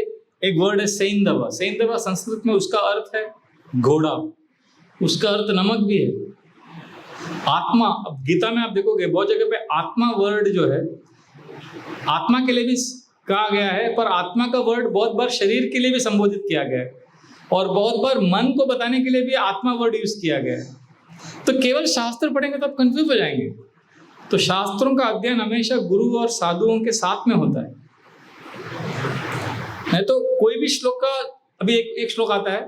एक वर्ड है सैंधव. सैंधव संस्कृत में उसका अर्थ है घोड़ा, उसका अर्थ नमक भी है. आत्मा, अब गीता में आप देखोगे बहुत जगह पे आत्मा वर्ड जो है आत्मा के लिए भी कहा गया है, पर आत्मा का वर्ड बहुत बार शरीर के लिए भी संबोधित किया गया है और बहुत बार मन को बताने के लिए भी आत्मा वर्ड यूज किया गया है. तो केवल शास्त्र पढ़ेंगे तो आप कंफ्यूज हो जाएंगे. तो शास्त्रों का अध्ययन हमेशा गुरु और साधुओं के साथ में होता है. नहीं तो कोई भी श्लोक का, अभी एक श्लोक आता है,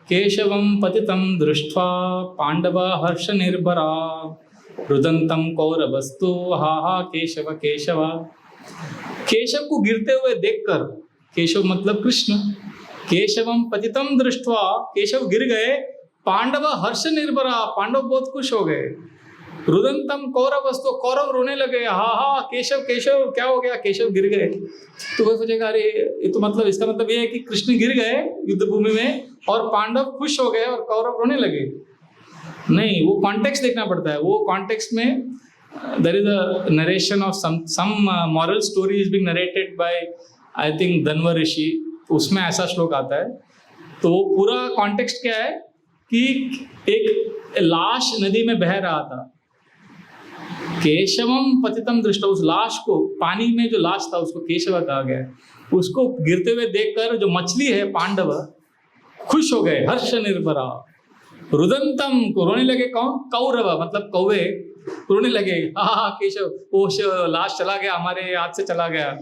केशवम पतितम दृष्ट्वा पांडवा हर्ष निर्भरा रुदंतम कौरवस्तु हा हा केशव केशव. केशव को गिरते हुए देखकर, केशव मतलब कृष्ण, केशवम पतितम दृष्ट्वा, केशव गिर गए, पांडवा हर्ष निर्भरा, पांडव बहुत खुश हो गए. रुदंतम कौरवस्तु, कौरव रोने लगे, हा हा केशव केशव, क्या हो गया, केशव गिर गए. तो कोई सोचेगा अरे ये तो मतलब इसका मतलब ये है कि कृष्ण गिर गए युद्ध भूमि में और पांडव खुश हो गए और कौरव रोने लगे. नहीं, वो कॉन्टेक्स्ट देखना पड़ता है. वो कॉन्टेक्स्ट में there is a narration of some moral story is being narrated by I think Dhanvar Rishi. उसमें ऐसा श्लोक आता है. तो वो पूरा कॉन्टेक्स्ट क्या है कि एक लाश नदी में बह रहा था, केशवम पतितम दृष्टा, उस लाश को, पानी में जो लाश था उसको केशव कहा गया. उसको गिरते हुए देखकर जो मछली है पांडव खुश हो गए, हर्ष निर्भरा. रुदंतम को रोने लगे, कौन, कौरव मतलब कौवे रोने लगे, हा केशव, वो लाश चला गया, हमारे हाथ से चला गया.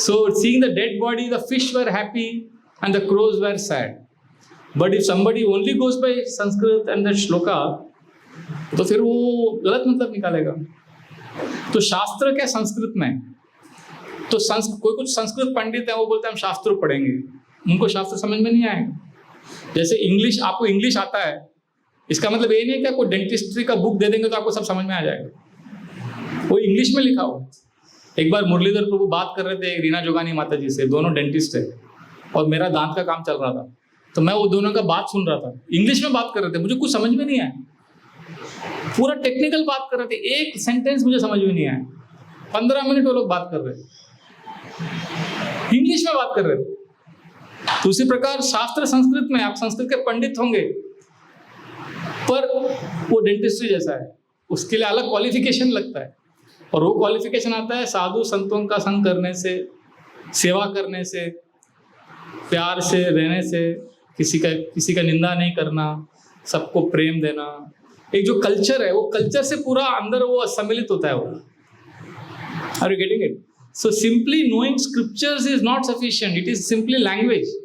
So seeing the dead body, the fish were happy and the crows were sad. But if somebody only goes by Sanskrit and the shloka, तो फिर वो गलत मतलब निकालेगा. तो शास्त्र क्या संस्कृत में, तो कोई कुछ संस्कृत पंडित है वो बोलते हैं हम शास्त्र पढ़ेंगे, उनको शास्त्र समझ में नहीं आएगा. जैसे इंग्लिश, आपको इंग्लिश आता है इसका मतलब ये नहीं है कि आपको डेंटिस्ट्री का बुक दे देंगे तो आपको सब समझ में आ जाएगा. वो इंग्लिश में लिखा हो. एक बार मुरलीधर प्रभु बात कर रहे थे रीना जोगानी माता जी से, दोनों डेंटिस्ट है और मेरा दांत का काम चल रहा था, तो मैं वो दोनों का बात सुन रहा था. इंग्लिश में बात कर रहे थे, मुझे कुछ समझ में नहीं आया. पूरा टेक्निकल बात कर रहे थे, एक सेंटेंस मुझे समझ में नहीं आया. 15 मिनट वो लोग बात कर रहे थे, इंग्लिश में बात कर रहे थे. तो उसी प्रकार शास्त्र संस्कृत में, आप संस्कृत के पंडित होंगे पर वो डेंटिस्ट्री जैसा है, उसके लिए अलग क्वालिफिकेशन लगता है. और वो क्वालिफिकेशन आता है साधु संतों का संग करने से, सेवा करने से, प्यार से रहने से, किसी का निंदा नहीं करना, सबको प्रेम देना. एक जो कल्चर है वो कल्चर से पूरा अंदर वो सम्मिलित होता है. वो, are you getting it? So simply knowing scriptures is not sufficient, it is simply language.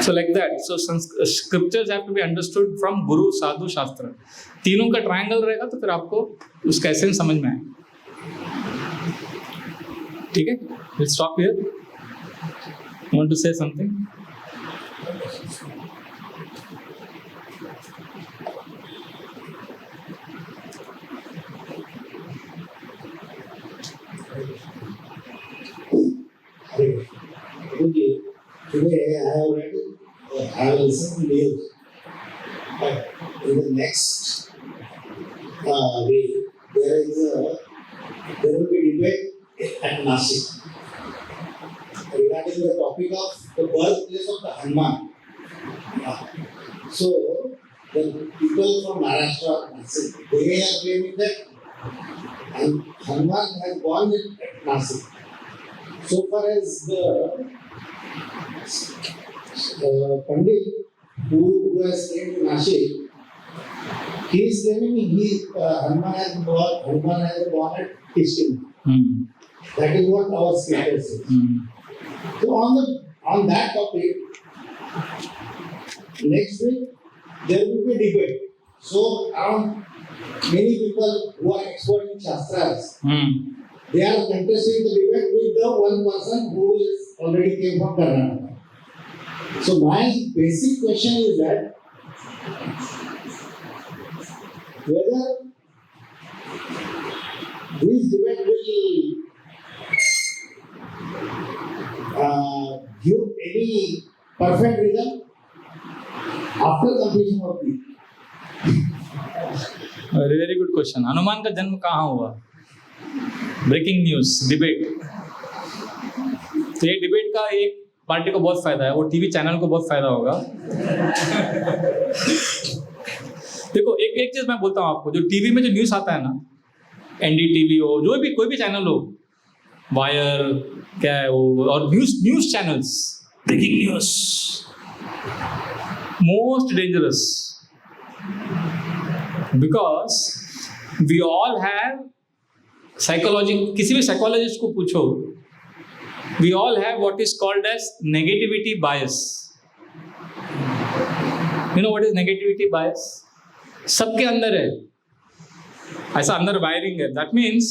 So like that. So scriptures have to be understood from Guru, Sadhu, Shastra. तीनों का ट्रायंगल रहेगा तो फिर आपको उसका एसेंस समझ में आएगा. ठीक है? We'll stop here. You want to say something? Okay. Today I have listened to news, but in the next week there will be debate at Nashik regarding the topic of the birthplace of the Hanuman. So the Nasik. They are claiming that Hanuman has born in Nasik. So far as the Pandit who has came to Nashik, he is claiming Hanuman has born at Kishkin. That is what our scripture says. So on that topic, next week there will be debate. So around many people who are expert in Shastras, they are contesting the debate with the one person who is already came from Karnataka. So my basic question is that whether this debate will give any perfect result after completion of the. Very very good question. Hanuman का जन्म कहाँ हुआ? Breaking news debate. तो ये डिबेट का एक पार्टी को बहुत फायदा है, वो टीवी चैनल को बहुत फायदा होगा. देखो एक चीज मैं बोलता हूँ आपको, जो टीवी में जो न्यूज आता है ना, एनडीटीवी हो, जो भी कोई भी चैनल हो, वायर क्या है वो, और news channels, breaking news most dangerous, because we all have psychology. किसी भी साइकोलॉजिस्ट को पूछो, we all have what is called as negativity bias. You know what is negativity bias? सबके अंदर है, ऐसा अंदर वायरिंग है. दैट मीन्स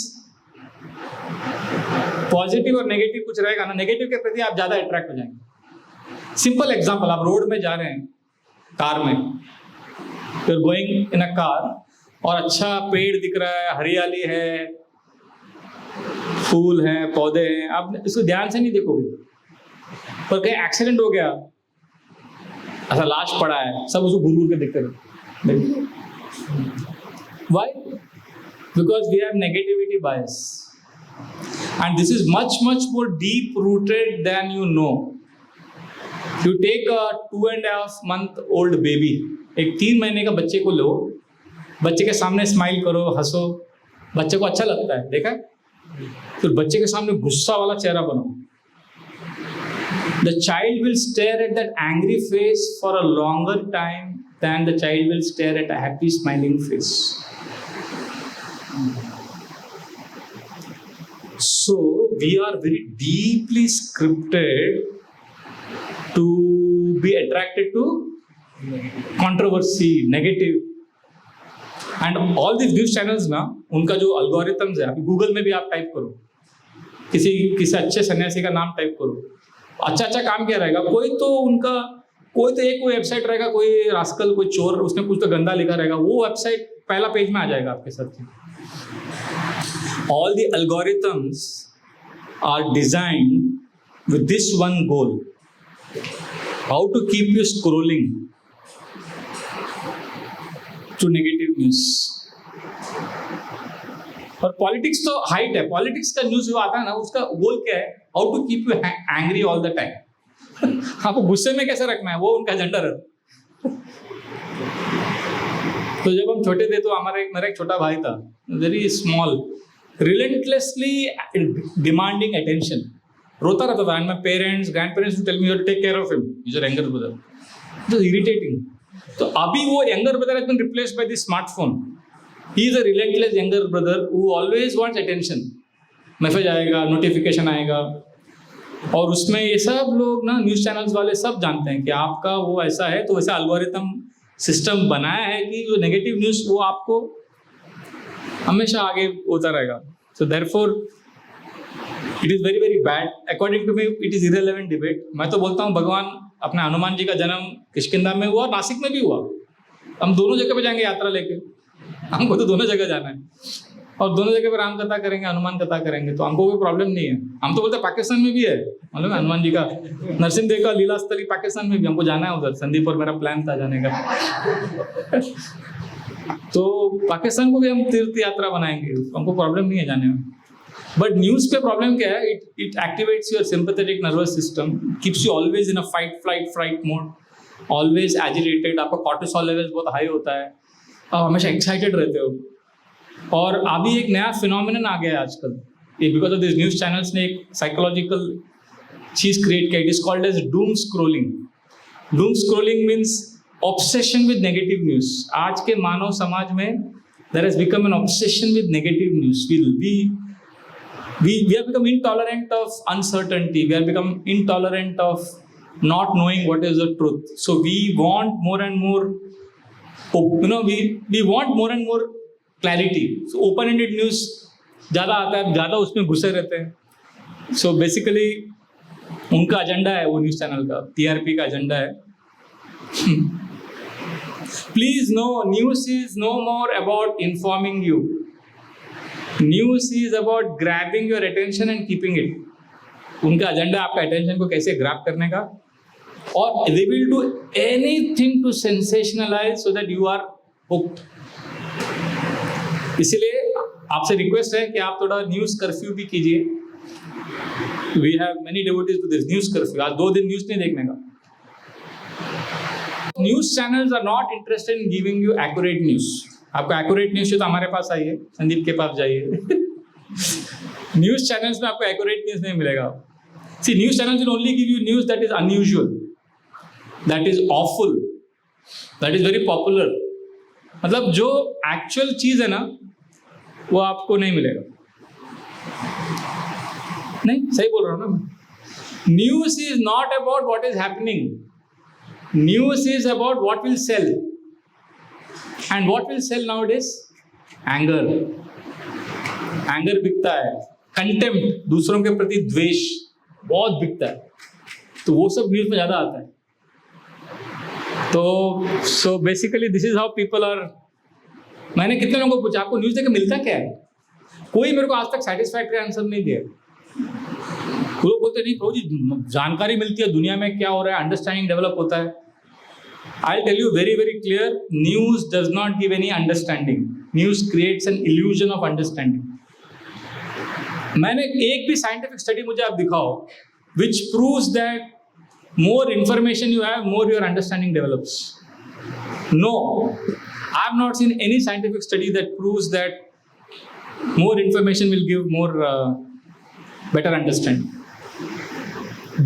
पॉजिटिव और नेगेटिव कुछ रहेगा ना, नेगेटिव के प्रति आप ज्यादा अट्रैक्ट हो जाएंगे. सिंपल एग्जांपल, आप रोड में जा रहे हैं कार में, you are going in a car, और अच्छा पेड़ दिख रहा है, हरियाली है, फूल हैं, पौधे हैं, आप इसको ध्यान से नहीं देखोगे, पर कहीं एक्सीडेंट हो गया, ऐसा लाश पड़ा है, सब उसको घूर घूर के देखते रहे. Why? Because we have negativity bias, and this is much more deep rooted than you know. You take a 2.5 month old baby, एक 3 महीने का बच्चे को लो, बच्चे के सामने स्माइल करो, हंसो, बच्चे को अच्छा लगता है, देखा? फिर बच्चे के सामने गुस्सा वाला चेहरा बनाओ. The child will stare at that angry face for a longer time than the child will stare at a happy smiling face. So we are very deeply scripted to be attracted to controversy, negative. And all these news channels ना, उनका जो algorithms है, अभी गूगल में भी आप टाइप करो, किसी अच्छे सन्यासी का नाम टाइप करो, अच्छा काम क्या रहेगा? कोई तो एक वेबसाइट रहेगा, कोई रास्कल, कोई चोर, उसने कुछ तो गंदा लिखा रहेगा, वो वेबसाइट पहला पेज में आ जाएगा आपके साथ. All the algorithms are designed with this one goal: how to keep you scrolling to negative news. और पॉलिटिक्स तो हाइट है, पॉलिटिक्स का न्यूज जो आता है ना, उसका गोल क्या है? How to keep you angry all the time. आपको गुस्से में कैसे रखना है, वो उनका एजेंडा रहता. तो जब हम छोटे थे तो मेरा एक छोटा भाई था, very small, relentlessly demanding attention, रोता रहता था. And my parents, grand parents would tell me, you take care of him, he is your younger brother. It was irritating. तो अभी वो younger brother has been replaced by the smartphone. He is a relentless younger brother who always wants attention. Message आएगा, नोटिफिकेशन आएगा, और उसमें ये सब लोग ना, न्यूज चैनल्स वाले सब जानते हैं कि आपका वो ऐसा है, तो वैसा एल्गोरिथम सिस्टम बनाया है कि जो नेगेटिव न्यूज वो आपको हमेशा आगे होता रहेगा. So therefore it is very very bad. According to me it is irrelevant debate. मैं तो बोलता हूँ भगवान अपने हनुमान जी का जन्म किष्किंधा में हुआ, नासिक में भी हुआ. हम दोनों जगह पे जाएंगे यात्रा लेके, हमको तो दोनों जगह जाना है, और दोनों जगह पे राम कथा करेंगे, हनुमान कथा करेंगे, तो हमको कोई प्रॉब्लम नहीं है. हम तो बोलते हैं पाकिस्तान में भी है, मतलब हनुमान जी का नरसिंह देव का लीला स्थली पाकिस्तान में भी, हमको जाना है उधर. संदीप और मेरा प्लान था जाने का. तो पाकिस्तान को भी हम तीर्थ यात्रा बनाएंगे, हमको प्रॉब्लम नहीं है जाने में. बट न्यूज पे प्रॉब्लम क्या है? It activates your sympathetic nervous system, keeps you always in a fight flight mode, always agitated. आपका कॉर्टिसोल लेवल्स बहुत हाई होता है, आप हमेशा एक्साइटेड रहते हो। और अभी एक नया फिनोमिनन आ गया है आजकल, ये because of this news channels ने एक साइकोलॉजिकल चीज़ क्रिएट किया, it is called as doom scrolling. Doom scrolling means obsession with negative news. आज के मानव समाज में there has become an obsession with negative news. We have become intolerant of uncertainty. We have become intolerant of not knowing what is the truth. So we want more and more, we want more and more clarity. So open-ended news ज़्यादा आता है, ज़्यादा उसमें घुसे रहते हैं। So basically उनका एजेंडा है, वो न्यूज़ चैनल का TRP का एजेंडा है। Please know, news is no more about informing you. News is about grabbing your attention and keeping it. उनका एजेंडा आपका अटेंशन को कैसे ग्रैब करने का, और they will do anything to sensationalise so that you are hooked. इसीलिए आपसे रिक्वेस्ट है कि आप थोड़ा न्यूज़ कर्फ्यू भी कीजिए। We have many devotees to this news curfew. आज 2 दिन न्यूज़ नहीं देखने का। News channels are not interested in giving you accurate news. आपको एक्यूरेट न्यूज़ चाहिए तो हमारे पास आइए, संदीप के पास जाइए। न्यूज़ चैनल्स में आपको एक्यूरेट न्यूज़ नहीं मिलेगा। See, news channels will only give you news that is unusual, that is awful, that is very popular. मतलब जो एक्चुअल चीज़ है ना, वो आपको नहीं मिलेगा। नहीं, सही बोल रहा हूँ ना मैं। News is not about what is happening, news is about what will sell. And what will sell nowadays? Anger. Anger बिकता है, contempt, दूसरों के प्रति द्वेष बहुत बिकता है, तो वो सब न्यूज़ में ज़्यादा आता है। तो so basically this is how people are। मैंने कितने लोगों को पूछा आपको न्यूज़ देकर मिलता क्या है, कोई मेरे को आज तक सेटिस्फैक्टरी आंसर नहीं दिया। वो लोग बोलते नहीं प्रभु जी जानकारी मिलती है दुनिया में क्या हो रहा है, अंडरस्टैंडिंग डेवलप होता है। I'll tell you very, very clear, news does not give any understanding. News creates an illusion of understanding. मैंने एक भी scientific study मुझे आप दिखाओ which proves that more information you have, more your understanding develops. No, I have not seen any scientific study that proves that more information will give more better understanding.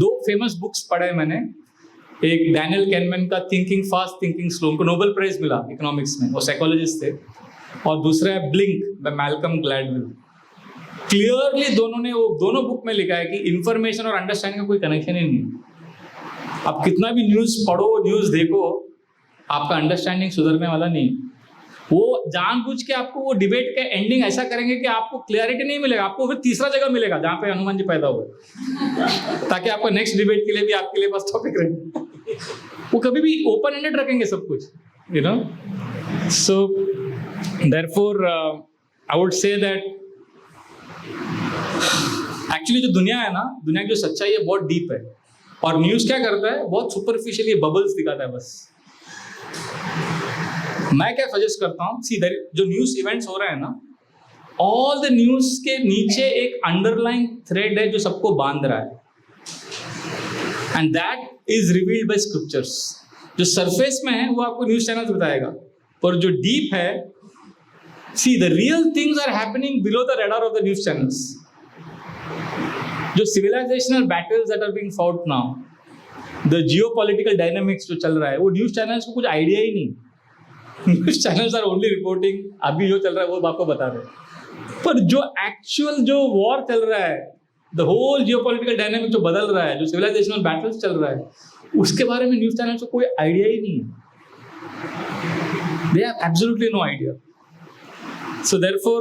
2 famous books पढ़े मैंने। एक डैनियल कैनमैन का थिंकिंग फास्ट थिंकिंग स्लो, उनको नोबेल प्राइज मिला इकोनॉमिक्स में, वो साइकोलॉजिस्ट थे। और दूसरा है Blink by Malcolm Gladwell. Clearly दोनों ने वो दोनों बुक में लिखा है कि इंफॉर्मेशन और अंडरस्टैंडिंग का कोई कनेक्शन ही नहीं। आप कितना भी न्यूज़ पढ़ो, न्यूज़ देखो, आपका अंडरस्टैंडिंग सुधरने वाला नहीं। वो जानबूझ के आपको वो डिबेट का एंडिंग ऐसा करेंगे कि आपको क्लैरिटी नहीं मिलेगा, आपको फिर तीसरा जगह मिलेगा जहाँ पे हनुमान जी पैदा हुए, ताकि आपको नेक्स्ट डिबेट के लिए भी आपके लिए पास टॉपिक रहे। वो कभी भी ओपन एंडेड रखेंगे सब कुछ, you know. So therefore I would say that actually जो दुनिया है ना, दुनिया की जो सच्चाई है बहुत डीप है, और न्यूज़ क्या करता है बहुत सुपरफिशियली बबल्स दिखाता है बस। मैं क्या सजेस्ट करता हूँ, सीधे जो न्यूज़ इवेंट्स हो रहे हैं ना, ऑल द न्यूज़ के नीचे एक अंडरलाइन थ्रेड है जो सबको बांध रहा है, and that is revealed bye scriptures. जो सरफेस में है वो आपको न्यूज़ चैनल्स बताएगा, पर जो डीप है, see the real things are happening below the radar of the news channels. जो civilisational battles that are being fought now, the geopolitical dynamics जो चल रहा है, वो न्यूज़ चैनल्स को कुछ आइडिया ही नहीं। News channels are only reporting अभी जो चल रहा है वो आपको बता रहे हैं, पर जो एक्चुअल जो वॉर चल रहा है, द होल जियोपॉलिटिकल डायनामिक जो बदल रहा है, जो सिविलाइजेशनल बैटल्स चल रहा है, उसके बारे में न्यूज़ चैनल्स को कोई आइडिया ही नहीं है। They have absolutely no idea. So therefore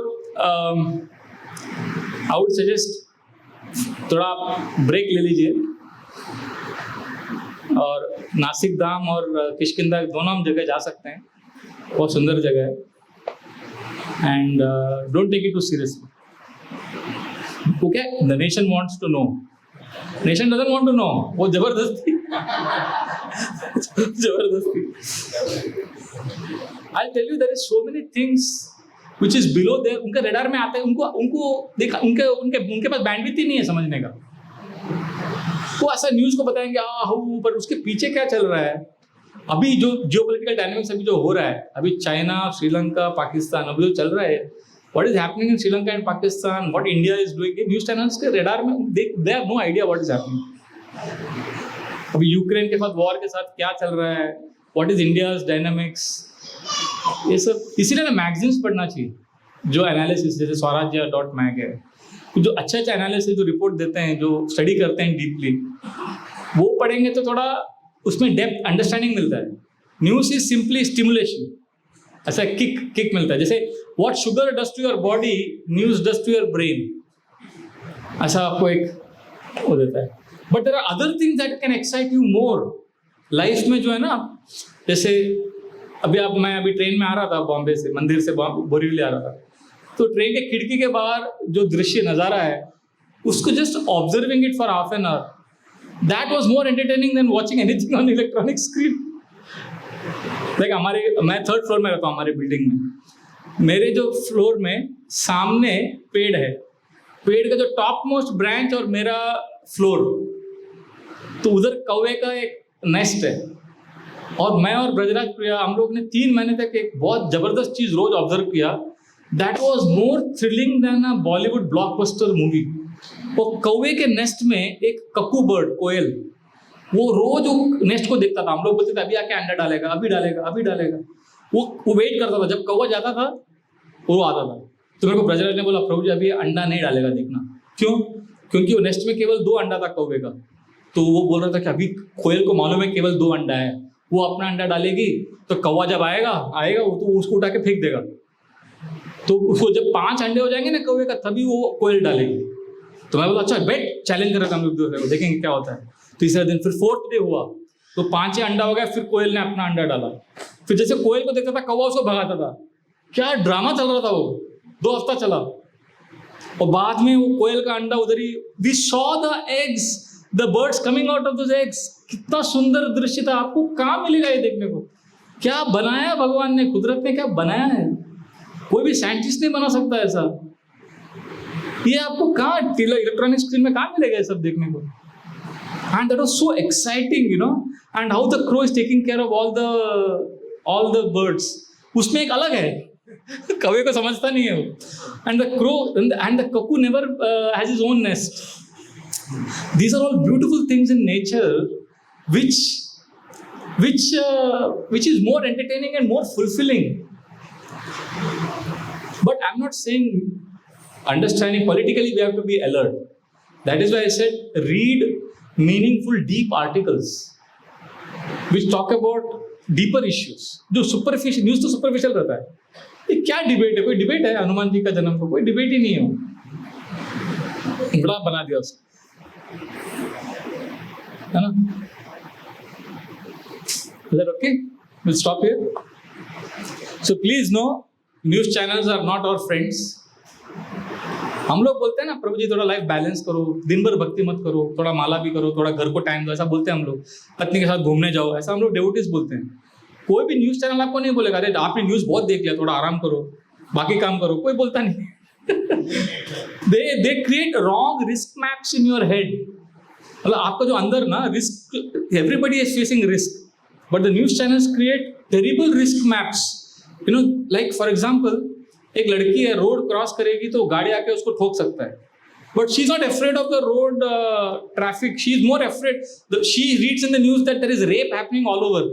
I would suggest थोड़ा आप ब्रेक ले लीजिए, और नासिक धाम और किष्किंधा दोनों हम जगह जा सकते हैं, बहुत सुंदर जगह है, and don't take it too seriously. Okay, the nation wants to know, nation doesn't want to know, वो जबरदस्ती I tell you there is so many things which is below there, उनके रडार में आते हैं, उनको देखा, उनके पास बैंडविड्थ ही नहीं है समझने का। वो ऐसा न्यूज़ को बताएंगे पर उसके पीछे क्या चल रहा है अभी जो जियोपॉलिटिकल डायनामिक्स अभी जो हो रहा है, अभी चाइना, श्रीलंका, पाकिस्तान, अभी जो चल रहा है, what is happening in Sri Lanka and Pakistan, what India is doing, news channels के रेडार में they have no idea what is happening. अभी यूक्रेन के साथ वॉर के साथ क्या चल रहा है, व्हाट इज इंडियाज डायनामिक्स, ये सब। इसीलिए ना मैगजीन्स पढ़ना चाहिए, जो एनालिसिस, जैसे स्वराज्य.mag है, जो अच्छा अच्छा एनालिसिस, जो रिपोर्ट देते हैं, जो स्टडी करते हैं डीपली, वो पढ़ेंगे तो थोड़ा उसमें डेप्थ अंडरस्टैंडिंग मिलता है। न्यूज़ इज सिंपली स्टिमुलेशन, ऐसा किक मिलता है। जैसे what sugar does to your body, news does to your brain, ऐसा आपको एक वो देता है। But there are other things that can excite you more life में, जो है ना। जैसे मैं अभी ट्रेन में आ रहा था, बॉम्बे से, मंदिर से बोरीवली आ रहा था, तो ट्रेन के खिड़की के बाहर जो दृश्य नज़ारा है, उसको just observing it for half an hour, that was more entertaining than watching anything on electronic screen. Like मैं 3rd फ्लोर में रहता हूँ हमारे बिल्डिंग में। मेरे जो फ्लोर में सामने पेड़ है, पेड़ का जो टॉप मोस्ट ब्रांच और मेरा फ्लोर, तो उधर कौवे का एक नेस्ट है। और मैं और ब्रजराज प्रिया, हम लोग ने 3 महीने तक एक बहुत जबरदस्त चीज रोज ऑब्जर्व किया, that was more thrilling than a Bollywood blockbuster movie. वो कौवे के नेस्ट में एक कक्कू बर्ड, कोयल, वो रोज वो नेस्ट को देखता था। हम लोग बोलते थे अभी आके अंडा डालेगा, अभी डालेगा, अभी डालेगा। वो वेट करता था, जब कौवा जाता था वो आता था। तो मेरे को ब्रजराज ने बोला, प्रभु जी अभी अंडा नहीं डालेगा, देखना। क्यों? क्योंकि वो नेस्ट में केवल 2 अंडा था कौवे का। तो वो बोल रहा था कि अभी कोयल को मालूम है केवल 2 अंडा है, वो अपना अंडा डालेगी तो कौवा जब आएगा वो तो उसको उठा के फेंक देगा। तो उसको जब 5 अंडे हो जाएंगे ना कौवे का, तभी वो कोयल डालेगी। तो मैं बोला अच्छा बेट, चैलेंज कर रहा था हम लोग, देखेंगे क्या होता है। तीसरा दिन फिर 4th डे हुआ, तो 5 अंडा हो गया। फिर कोयल ने अपना अंडा डाला। फिर जैसे कोयल को देखता था, कौवा उसको भगाता था। क्या ड्रामा चल रहा था वो, 2 हफ्ता चला। और बाद में वो कोयल का अंडा उधर ही, we saw the eggs, the birds coming out of those eggs. कितना सुंदर दृश्य था। आपको कहाँ मिलेगा ये देखने को? क्या बनाया भगवान ने, कुदरत ने क्या बनाया है। कोई भी साइंटिस्ट नहीं बना सकता ऐसा। ये आपको कहाँ इलेक्ट्रॉनिक स्क्रीन में कहाँ मिलेगा ये सब देखने को? And that was so exciting, you know, and how the crow is taking care of all the birds. उसमें एक अलग है, कौवे को समझता नहीं है वो। And the crow and the cuckoo never has his own nest. These are all beautiful things in nature, which is more entertaining and more fulfilling. But I'm not saying understanding politically we have to be alert. That is why I said read meaningful deep articles which talk about deeper issues. जो superficial न्यूज तो superficial रहता है। ये क्या डिबेट है? कोई डिबेट है हनुमान जी का जन्म को? कोई डिबेट ही नहीं है। बड़ा बना दिया उसको, है ना? Is that okay? We'll stop here. So please know, news channels are not our friends. हम लोग बोलते हैं ना, प्रभु जी थोड़ा लाइफ बैलेंस करो, दिन भर भक्ति मत करो, थोड़ा माला भी करो, थोड़ा घर को टाइम दो, ऐसा बोलते हैं हम लोग। पत्नी के साथ घूमने जाओ, ऐसा हम लोग डेवोटीज बोलते हैं। कोई भी न्यूज चैनल आपको नहीं बोलेगा अरे आपने न्यूज बहुत देख लिया, थोड़ा आराम करो, बाकी काम करो। कोई बोलता नहीं। they create wrong risk maps in your head. मतलब आपका जो अंदर ना risk, everybody is facing risk, but the news channels create terrible risk maps. You know, like for example, एक लड़की है, रोड क्रॉस करेगी तो गाड़ी आके उसको ठोक सकता है, but she is not afraid of the road traffic, she is more afraid, she reads in the news that there is rape happening all over.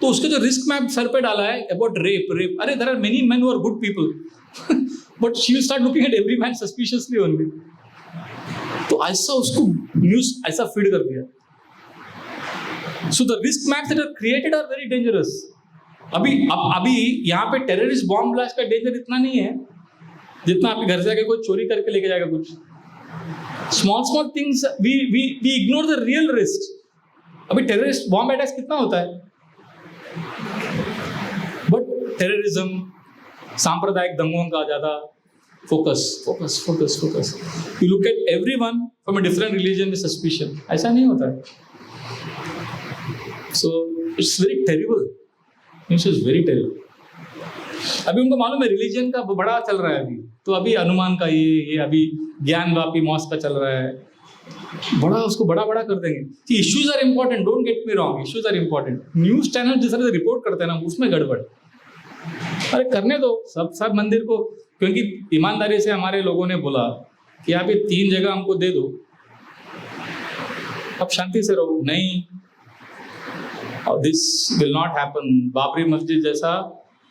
तो उसके जो रिस्क मैप सर पे डाला है अबाउट रेप, अरे there are many men who are good people, but she will start looking at every man suspiciously only. तो ऐसा उसको न्यूज ऐसा फीड कर दिया। So the risk maps that are created are very dangerous. अभी यहाँ पे टेररिस्ट बॉम्ब ब्लास्ट का डेंजर इतना नहीं है जितना आपके घर से आके कोई चोरी करके लेके जाएगा कुछ। Small things we ignore the real risk. अभी टेररिस्ट बॉम्ब अटैक कितना होता है, बट टेररिज्म, सांप्रदायिक दंगों का ज्यादा focus. You look at everyone from a different religion with suspicion, ऐसा नहीं होता है। So it's very terrible. This is very terrible. अभी उनको मालूम है रिलीजन का बड़ा चल रहा है अभी, तो अभी हनुमान का ये अभी ज्ञान वापी मॉस का चल रहा है, बड़ा उसको बड़ा बड़ा कर देंगे कि issues are important, don't get me wrong, issues are important. News channel जिस तरह से रिपोर्ट करते हैं ना उसमें गड़बड़। अरे करने दो सब मंदिर को, क्योंकि ईमानदारी से हमारे लोगों ने बोला कि आप ये 3 जगह हमको दे दो, अब शांति से रहो। नहीं, this will not happen. Babri Masjid जैसा,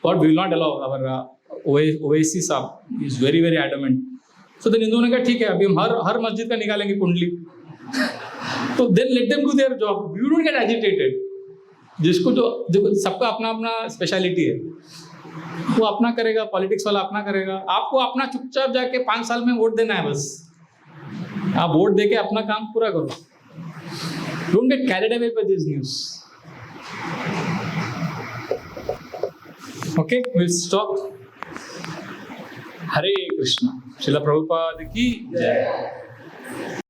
और will not allow. Our Owaisi Sahab is very very adamant. So then हिंदुओं ने कहा ठीक है, अभी हम हर मस्जिद का निकालेंगे कुंडली। तो then let them do their job, you don't get agitated. जिसको जो सबका अपना अपना स्पेशलिटी है, वो अपना करेगा, पॉलिटिक्स वाला अपना करेगा। आपको अपना चुपचाप जाके 5 साल में वोट देना है बस। आप वोट देके अपना काम पूरा करो। Don't get carried away by this news. Okay, will stop. Hare Krishna. Srila Prabhupada की जय।